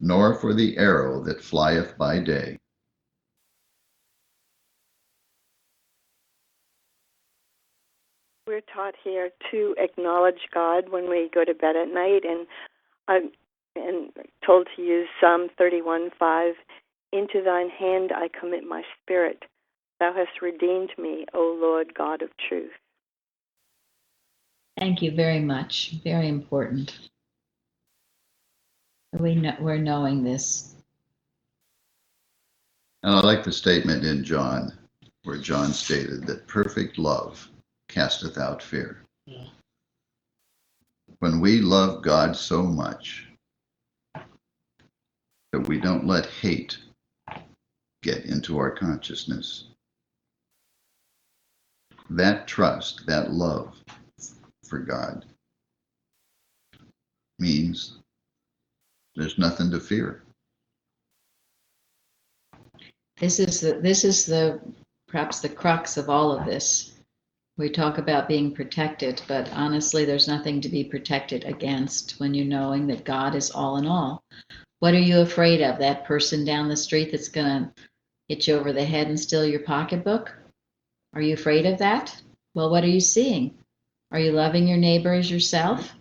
S3: nor for the arrow that flieth by day.
S16: We're taught here to acknowledge God when we go to bed at night, and I'm told to use Psalm 31:5. Into thine hand I commit my spirit. Thou hast redeemed me, O Lord God of truth.
S1: Thank you very much. Very important. We're knowing this.
S3: And I like the statement in John, where John stated that perfect love casteth out fear.
S13: Yeah.
S3: When we love God so much that we don't let hate get into our consciousness, that trust, that love for God means there's nothing to fear.
S1: This is the perhaps the crux of all of this. We talk about being protected, but honestly, there's nothing to be protected against when you're knowing that God is all in all. What are you afraid of? That person down the street that's going to hit you over the head and steal your pocketbook? Are you afraid of that? Well, what are you seeing? Are you loving your neighbor as yourself?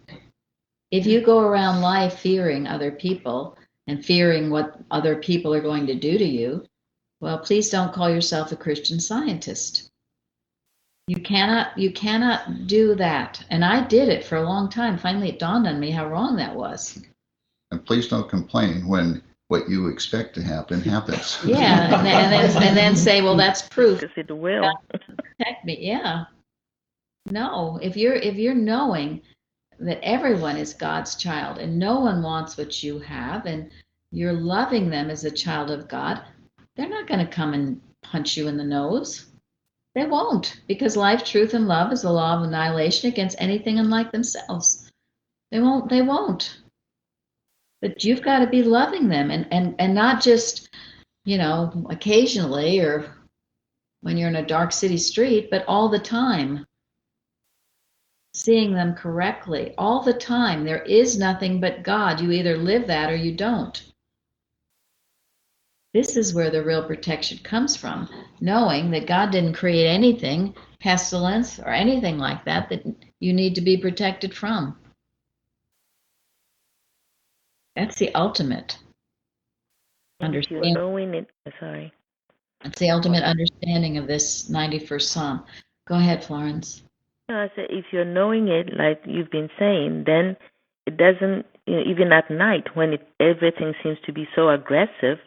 S1: If you go around life fearing other people and fearing what other people are going to do to you, well, please don't call yourself a Christian Scientist. You cannot do that. And I did it for a long time. Finally, it dawned on me how wrong that was.
S3: And please don't complain when what you expect to happen happens.
S1: Yeah, and then say, well, that's proof.
S6: Because it will.
S1: God will protect me. Yeah. No, if you're knowing that everyone is God's child and no one wants what you have, and you're loving them as a child of God, they're not going to come and punch you in the nose. They won't, because life, truth, and love is the law of annihilation against anything unlike themselves. They won't. But you've got to be loving them and not just, occasionally or when you're in a dark city street, but all the time. Seeing them correctly all the time. There is nothing but God. You either live that or you don't. This is where the real protection comes from, knowing that God didn't create anything, pestilence or anything like that you need to be protected from. That's the ultimate understanding.
S6: Knowing it, sorry.
S1: That's the ultimate understanding of this 91st Psalm. Go ahead, Florence.
S6: I said, if you're knowing it, like you've been saying, then it doesn't, even at night when everything seems to be so aggressive,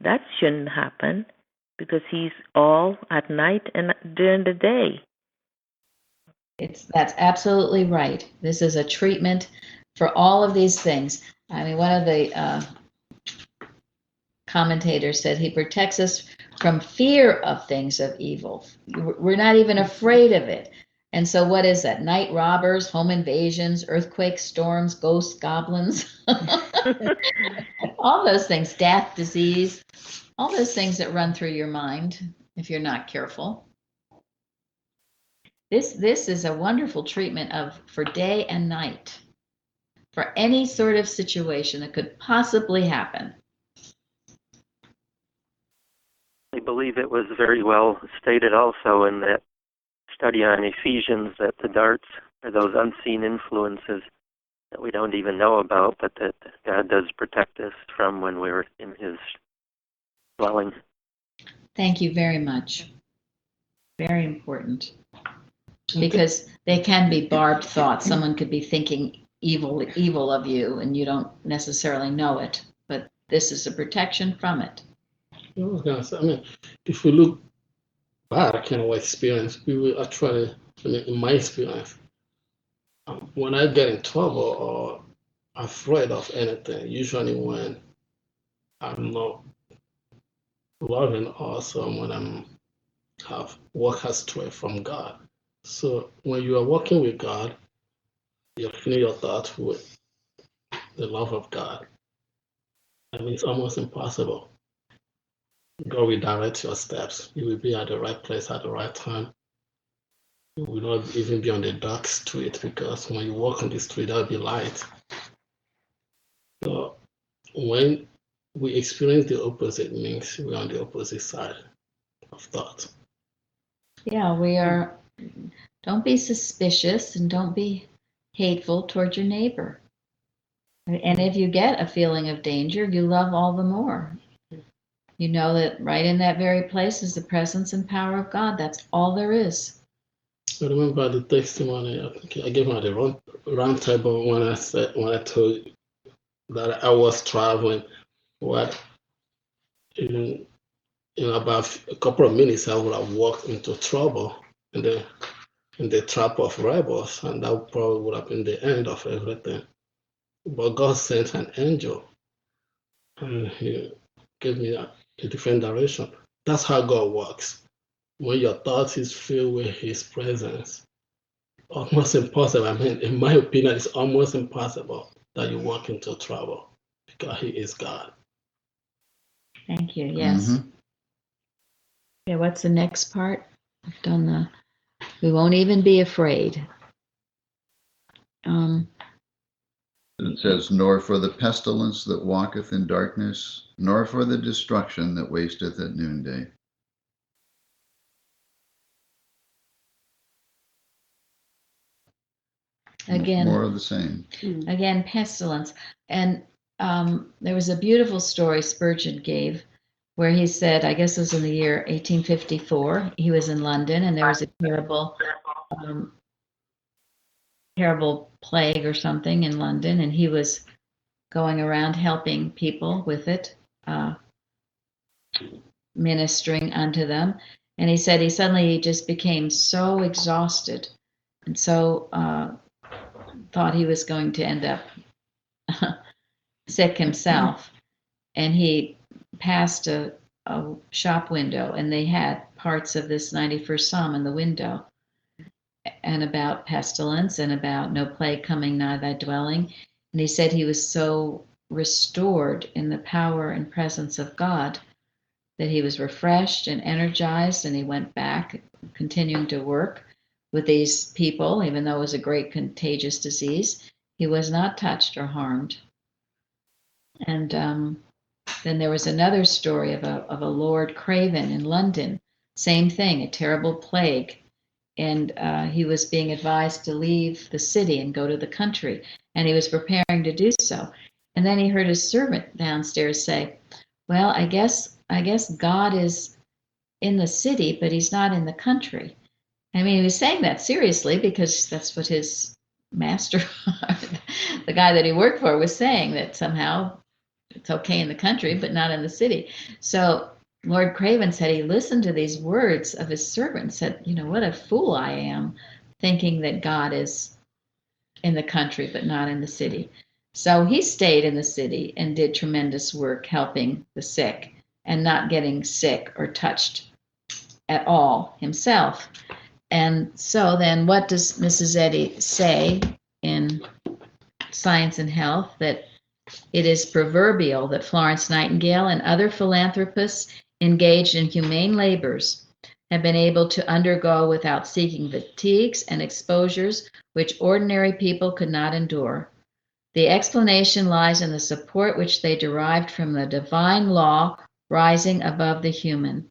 S6: that shouldn't happen because he's all at night and during the day.
S1: That's absolutely right. This is a treatment for all of these things. I mean, one of the commentators said he protects us from fear of things of evil. We're not even afraid of it. And so what is that? Night robbers, home invasions, earthquakes, storms, ghosts, goblins, all those things, death, disease, all those things that run through your mind if you're not careful. This is a wonderful treatment for day and night, for any sort of situation that could possibly happen.
S2: I believe it was very well stated also in that study on Ephesians that the darts are those unseen influences that we don't even know about, but that God does protect us from when we're in His dwelling.
S1: Thank you very much. Very important. Because they can be barbed thoughts. Someone could be thinking evil of you, and you don't necessarily know it. But this is a protection from it.
S13: I mean, if we look back in our experience, we will actually, in my experience, when I get in trouble or afraid of anything, usually when I'm not loving or when have walk astray from God. So when you are walking with God, you're filling your thoughts with the love of God. I mean, it's almost impossible. God will direct your steps. You will be at the right place at the right time. You will not even be on the dark street, because when you walk on the street, there'll be light. So when we experience the opposite, means we're on the opposite side of thought.
S1: Yeah, don't be suspicious and don't be hateful toward your neighbor. And if you get a feeling of danger, you love all the more. You know that right in that very place is the presence and power of God. That's all there is.
S13: I remember the testimony. I think I gave her the round table when I told you that I was traveling. In about a couple of minutes, I would have walked into trouble in the trap of rebels, and that probably would have been the end of everything. But God sent an angel, and He gave me a different direction. That's how God works. When your thoughts is filled with His presence, almost impossible. I mean, in my opinion, it's almost impossible that you walk into trouble, because He is God.
S1: Thank you. Yes. Yeah. What's the next part? I've done we won't even be afraid.
S3: It says, nor for the pestilence that walketh in darkness, nor for the destruction that wasteth at noonday.
S1: Again,
S3: more of the same.
S1: Again, pestilence. And there was a beautiful story Spurgeon gave where he said, I guess it was in the year 1854, he was in London and there was a terrible plague or something in London, and he was going around helping people with it, ministering unto them. And he said he suddenly just became so exhausted and so thought he was going to end up sick himself. And he passed a shop window, and they had parts of this 91st Psalm in the window, and about pestilence and about no plague coming nigh thy dwelling. And he said he was so restored in the power and presence of God that he was refreshed and energized, and he went back, continuing to work with these people, even though it was a great contagious disease. He was not touched or harmed. And then there was another story of a Lord Craven in London. Same thing, a terrible plague. And he was being advised to leave the city and go to the country. And he was preparing to do so. And then he heard his servant downstairs say, well, I guess God is in the city, but he's not in the country. I mean, he was saying that seriously because that's what his master, the guy that he worked for, was saying, that somehow it's okay in the country, but not in the city. So Lord Craven said he listened to these words of his servant and said, what a fool I am, thinking that God is in the country, but not in the city. So he stayed in the city and did tremendous work helping the sick and not getting sick or touched at all himself. And so then what does Mrs. Eddy say in Science and Health? That it is proverbial that Florence Nightingale and other philanthropists engaged in humane labors have been able to undergo without seeking fatigues and exposures which ordinary people could not endure. The explanation lies in the support which they derived from the divine law rising above the human.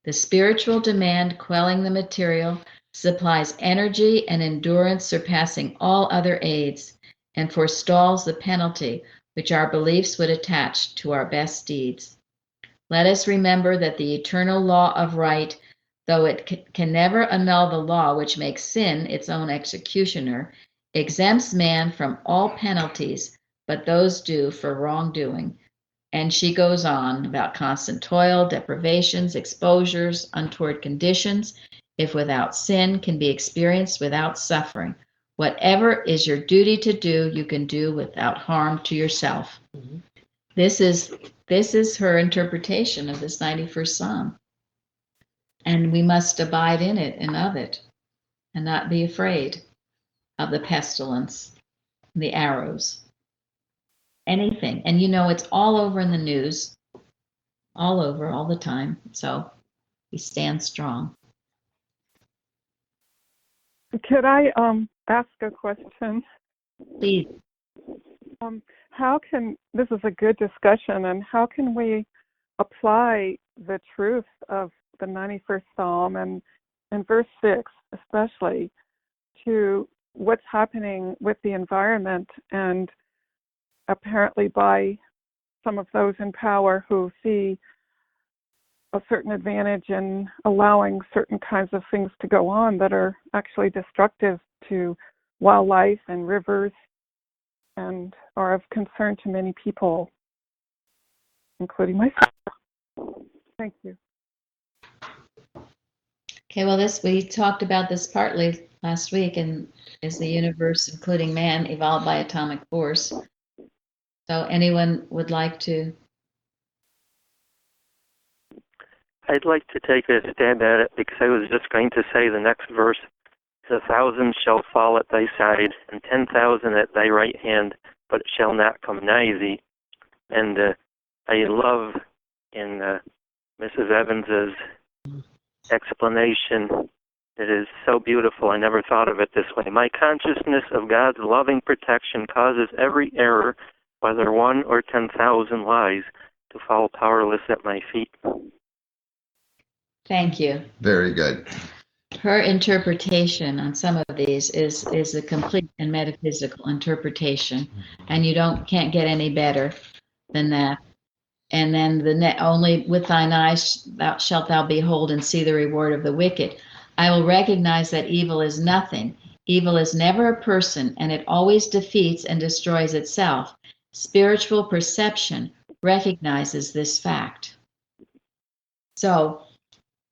S1: The spiritual demand quelling the material supplies energy and endurance surpassing all other aids, and forestalls the penalty which our beliefs would attach to our best deeds. Let us remember that the eternal law of right, though it can never annul the law which makes sin its own executioner, exempts man from all penalties but those due for wrongdoing. And she goes on about constant toil, deprivations, exposures, untoward conditions, if without sin, can be experienced without suffering. Whatever is your duty to do, you can do without harm to yourself. Mm-hmm. This is her interpretation of this 91st Psalm. And we must abide in it and of it, and not be afraid of the pestilence, the arrows, anything. And it's all over in the news, all over, all the time. So we stand strong.
S15: Could I ask a question?
S1: Please.
S15: This is a good discussion, and how can we apply the truth of the 91st Psalm and verse 6 especially to what's happening with the environment, and apparently by some of those in power who see a certain advantage in allowing certain kinds of things to go on that are actually destructive to wildlife and rivers and are of concern to many people, including myself. Thank you.
S1: Okay, well, we talked about this partly last week, and is the universe, including man, evolved by atomic force? So anyone would like to?
S2: I'd like to take a stab at it, because I was just going to say the next verse, 1,000 shall fall at thy side, and 10,000 at thy right hand, but it shall not come nigh thee. And I love in Mrs. Evans's explanation. It is so beautiful. I never thought of it this way. My consciousness of God's loving protection causes every error, whether 1 or 10,000 lies, to fall powerless at my feet.
S1: Thank you.
S3: Very good.
S1: Her interpretation on some of these is a complete and metaphysical interpretation, and you can't get any better than that. And then only with thine eyes shalt thou behold and see the reward of the wicked. I will recognize that evil is nothing. Evil is never a person, and it always defeats and destroys itself. Spiritual perception recognizes this fact. So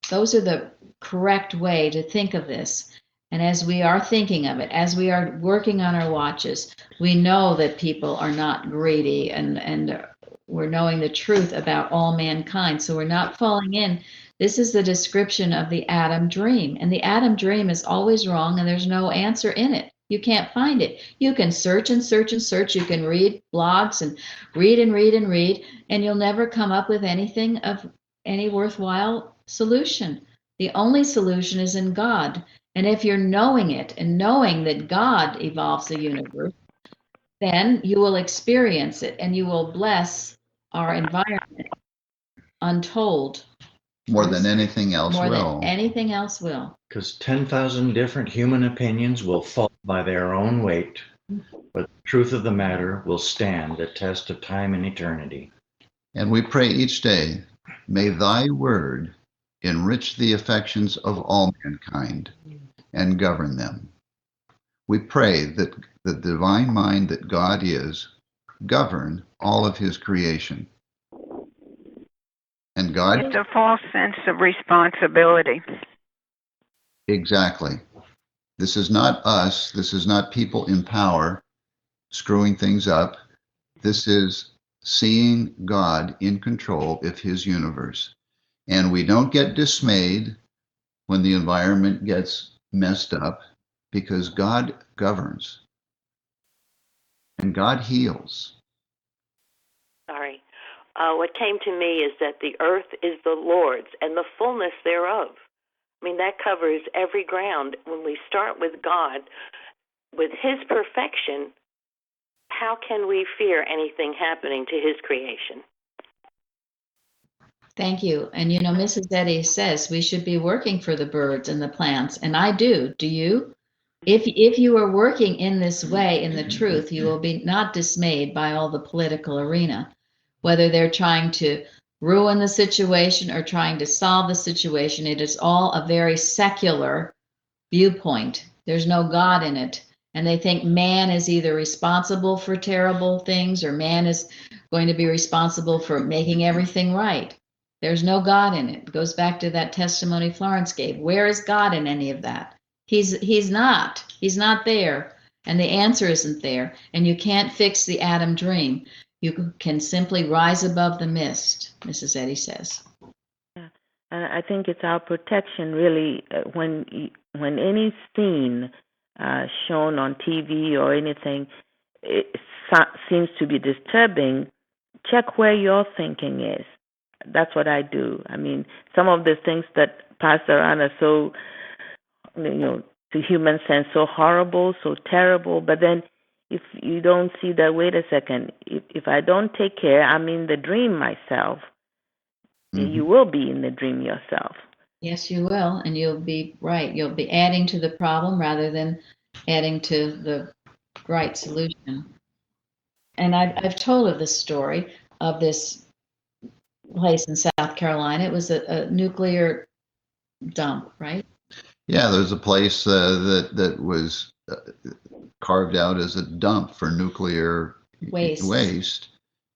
S1: those are the correct way to think of this. And as we are thinking of it, as we are working on our watches, we know that people are not greedy, and we're knowing the truth about all mankind. So we're not falling in. This is the description of the Adam dream. And the Adam dream is always wrong, and there's no answer in it. You can't find it. You can search and search and search. You can read blogs and read and read and read, and you'll never come up with anything of any worthwhile solution. The only solution is in God. And if you're knowing it and knowing that God evolves the universe, then you will experience it, and you will bless our environment untold.
S3: More than anything else will.
S1: More than anything else will.
S4: Because 10,000 different human opinions will fall by their own weight, but the truth of the matter will stand the test of time and eternity.
S3: And we pray each day, may thy word enrich the affections of all mankind and govern them. We pray that the divine mind that God is govern all of his creation. And God...
S11: It's a false sense of responsibility.
S3: Exactly. This is not us. This is not people in power screwing things up. This is seeing God in control of his universe. And we don't get dismayed when the environment gets messed up, because God governs and God heals.
S12: Sorry. What came to me is that the earth is the Lord's and the fullness thereof. I mean, that covers every ground. When we start with God, with His perfection, how can we fear anything happening to His creation?
S1: Thank you. And you know, Mrs. Eddy says we should be working for the birds and the plants, and I do. Do you? If you are working in this way, in the truth, you will be not dismayed by all the political arena, whether they're trying to ruin the situation or trying to solve the situation. It is all a very secular viewpoint. There's no God in it. And they think man is either responsible for terrible things or man is going to be responsible for making everything right. There's no God in it. It goes back to that testimony Florence gave. Where is God in any of that? He's not. He's not there. And the answer isn't there. And you can't fix the Adam dream. You can simply rise above the mist, Mrs. Eddy says.
S6: Yeah. And I think it's our protection, really, when any scene shown on TV or anything it seems to be disturbing, check where your thinking is. That's what I do. I mean, some of the things that pass around are so, to human sense, so horrible, so terrible. But then if you don't see that, wait a second, if I don't take care, I'm in the dream myself. Mm-hmm. You will be in the dream yourself.
S1: Yes, you will. And you'll be right. You'll be adding to the problem rather than adding to the right solution. And I've told of this story of this place in South Carolina. It was a nuclear dump, right?
S3: Yeah, there's a place that was carved out as a dump for nuclear waste,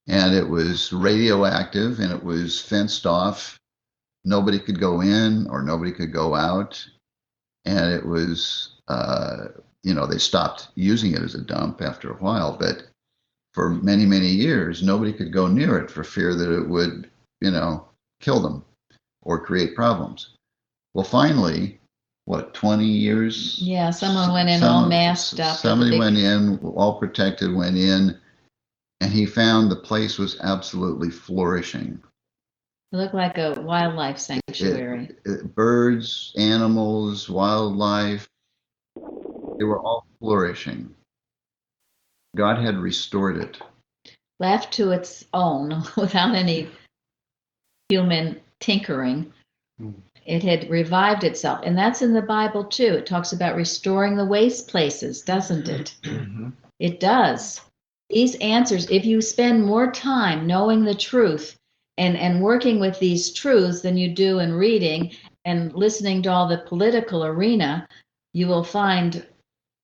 S3: and it was radioactive, and it was fenced off. Nobody could go in or nobody could go out, and it was, they stopped using it as a dump after a while, but for many, many years, nobody could go near it for fear that it would, kill them or create problems. Well, finally, 20 years?
S1: Yeah, someone went in all masked up.
S3: Somebody went in, all protected, went in, and he found the place was absolutely flourishing.
S1: It looked like a wildlife sanctuary.
S3: Birds, animals, wildlife, they were all flourishing. God had restored it.
S1: Left to its own, without any human tinkering, it had revived itself. And that's in the Bible too. It talks about restoring the waste places, doesn't it? Mm-hmm. It does. These answers, if you spend more time knowing the truth and working with these truths than you do in reading and listening to all the political arena, you will find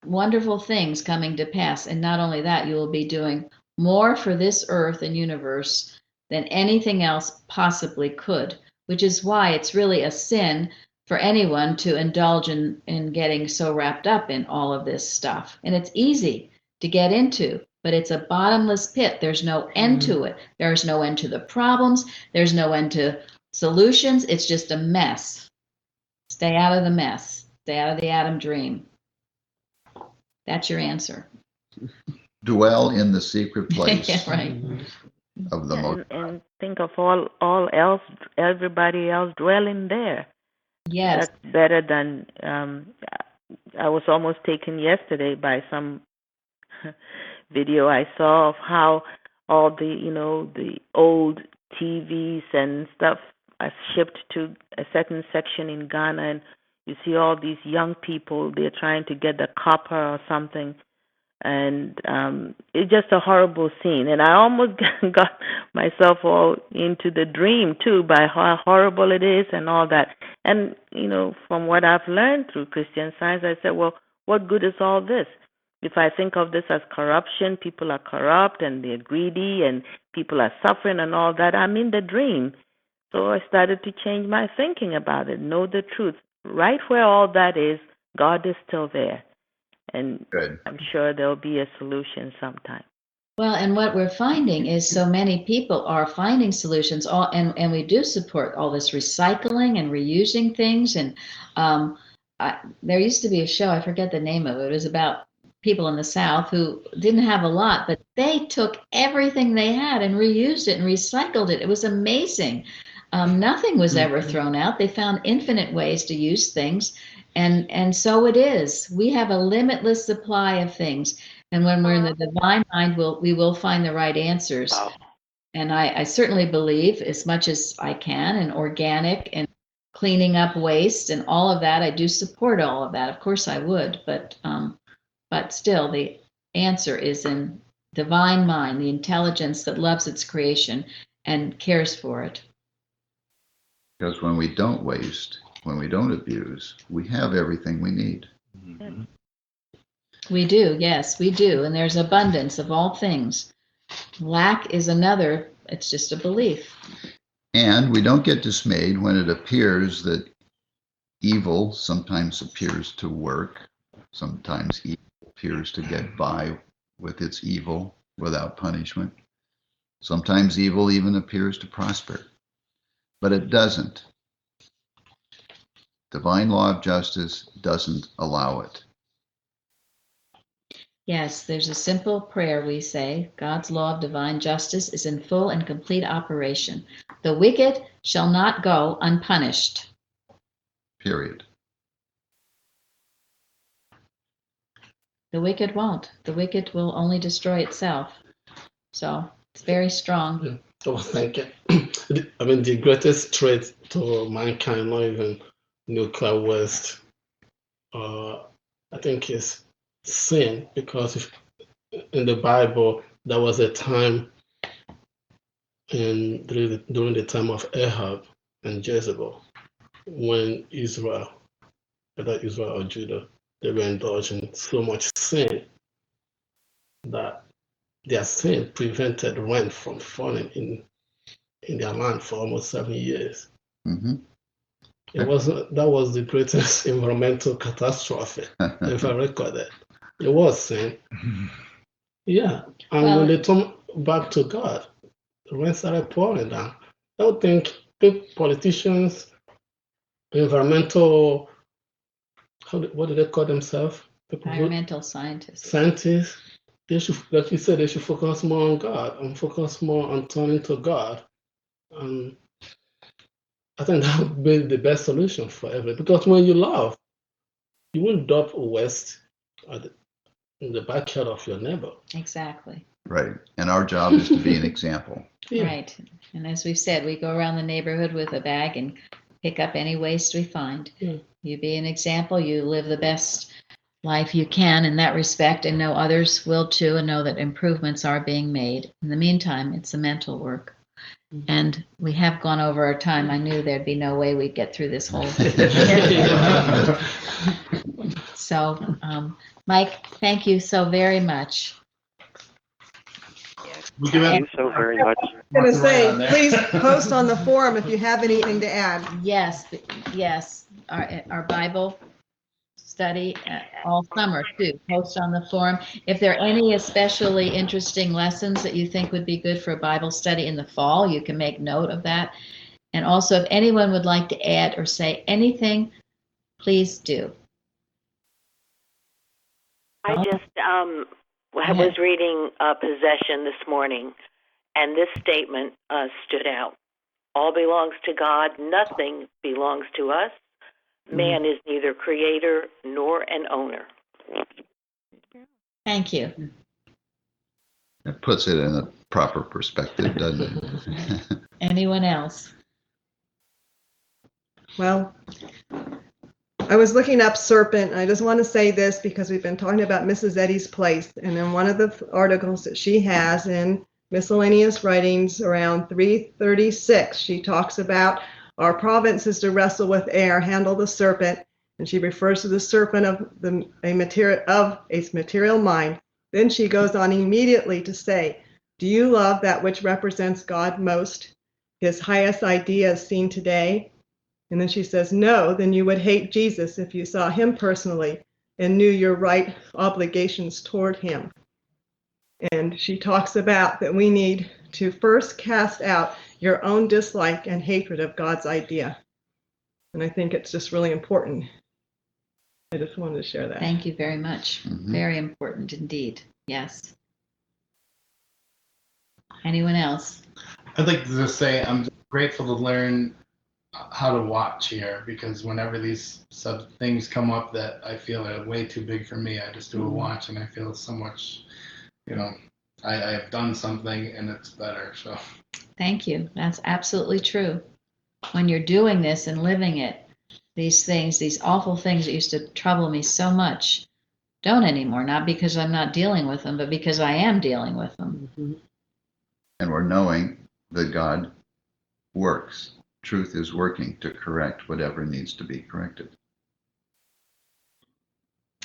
S1: wonderful things coming to pass. And not only that, you will be doing more for this earth and universe than anything else possibly could, which is why it's really a sin for anyone to indulge in getting so wrapped up in all of this stuff. And it's easy to get into, but it's a bottomless pit. There's no end to it. There's no end to the problems. There's no end to solutions. It's just a mess. Stay out of the mess. Stay out of the Adam dream. That's your answer.
S3: Dwell in the secret place.
S1: Yeah, right.
S3: Of the Most High.
S6: And think of all else, everybody else dwelling there.
S1: Yes.
S6: That's better than, I was almost taken yesterday by some video I saw of how all the old TVs and stuff are shipped to a certain section in Ghana, and you see all these young people, they're trying to get the copper or something. And it's just a horrible scene. And I almost got myself all into the dream, too, by how horrible it is and all that. And, from what I've learned through Christian Science, I said, well, what good is all this? If I think of this as corruption, people are corrupt and they're greedy and people are suffering and all that, I'm in the dream. So I started to change my thinking about it, know the truth. Right where all that is, God is still there. And
S3: Good.
S6: I'm sure there'll be a solution sometime.
S1: Well, and what we're finding is so many people are finding solutions, and we do support all this recycling and reusing things. And there used to be a show, I forget the name of it. It was about people in the South who didn't have a lot, but they took everything they had and reused it and recycled it. It was amazing. Nothing was ever thrown out. They found infinite ways to use things. And so it is. We have a limitless supply of things. And when we're in the divine mind, we will find the right answers. And I certainly believe, as much as I can, in organic and cleaning up waste and all of that. I do support all of that. Of course I would, but still the answer is in divine mind, the intelligence that loves its creation and cares for it.
S3: Because when we don't waste, when we don't abuse, we have everything we need.
S1: We do, yes, we do. And there's abundance of all things. Lack is another, it's just a belief.
S3: And we don't get dismayed when it appears that evil sometimes appears to work, sometimes evil appears to get by with its evil without punishment. Sometimes evil even appears to prosper, but it doesn't. Divine law of justice doesn't allow it.
S1: Yes, there's a simple prayer we say. God's law of divine justice is in full and complete operation. The wicked shall not go unpunished.
S3: Period.
S1: The wicked won't. The wicked will only destroy itself. So it's very strong.
S13: Oh, thank you. I mean, the greatest threat to mankind, not even nuclear waste, I think is sin, because if, in the Bible, there was a time during the time of Ahab and Jezebel when Israel, whether Israel or Judah, they were indulging so much sin that their sin prevented rain from falling in their land for almost 7 years.
S3: Mm-hmm.
S13: That was the greatest environmental catastrophe ever recorded. It was sin. Yeah. And when they turned back to God, the rain started pouring down. I don't think big politicians, environmental, what do they call themselves?
S1: Environmental scientists.
S13: Scientists, they should, like you said, they should focus more on God and focus more on turning to God. And I think that would be the best solution for everything. Because when you love, you won't dump waste in the backyard of your neighbor.
S1: Exactly.
S3: Right. And our job is to be an example.
S13: Yeah.
S1: Right. And as we've said, we go around the neighborhood with a bag and pick up any waste we find.
S13: Yeah.
S1: You be an example, you live the best life you can in that respect, and know others will too, and know that improvements are being made. In the meantime, it's a mental work. And we have gone over our time. I knew there'd be no way we'd get through this whole So, Mike, thank you so very much.
S2: Thank you so very much.
S5: I'm going to say, please post on the forum if you have anything to add.
S1: Yes, yes. Our Bible study all summer too. Post on the forum. If there are any especially interesting lessons that you think would be good for a Bible study in the fall, you can make note of that. And also, if anyone would like to add or say anything, please do.
S12: I just was reading Possession this morning, and this statement stood out. All belongs to God. Nothing belongs to us. Man is neither creator nor an owner.
S1: Thank you.
S3: That puts it in a proper perspective, doesn't it?
S1: Anyone else?
S5: Well, I was looking up serpent. I just want to say this because we've been talking about Mrs. Eddy's place. And in one of the articles that she has in Miscellaneous Writings around 336, she talks about our province is to wrestle with air, handle the serpent. And she refers to the serpent of a material mind. Then she goes on immediately to say, do you love that which represents God most, his highest ideas seen today? And then she says, no, then you would hate Jesus if you saw him personally and knew your right obligations toward him. And she talks about that we need to first cast out your own dislike and hatred of God's idea. And I think it's just really important. I just wanted to share that.
S1: Thank you very much.
S3: Mhm.
S1: Very important indeed. Yes. Anyone else?
S7: I'd like to just say I'm grateful to learn how to watch here, because whenever these sub things come up that I feel are way too big for me, I just do a watch and I feel so much, I have done something and it's better. So
S1: Thank you. That's absolutely true. When you're doing this and living it, these things, these awful things that used to trouble me so much, don't anymore. Not because I'm not dealing with them, but because I am dealing with them.
S3: And we're knowing that God works. Truth is working to correct whatever needs to be corrected.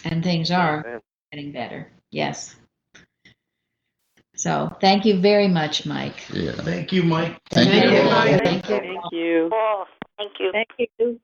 S1: And things are getting better. Yes. So thank you very much, Mike.
S3: Yeah.
S7: thank you, Mike.
S3: Thank you.
S5: Mike.
S8: Thank you.
S12: Oh, thank you.
S10: Thank you.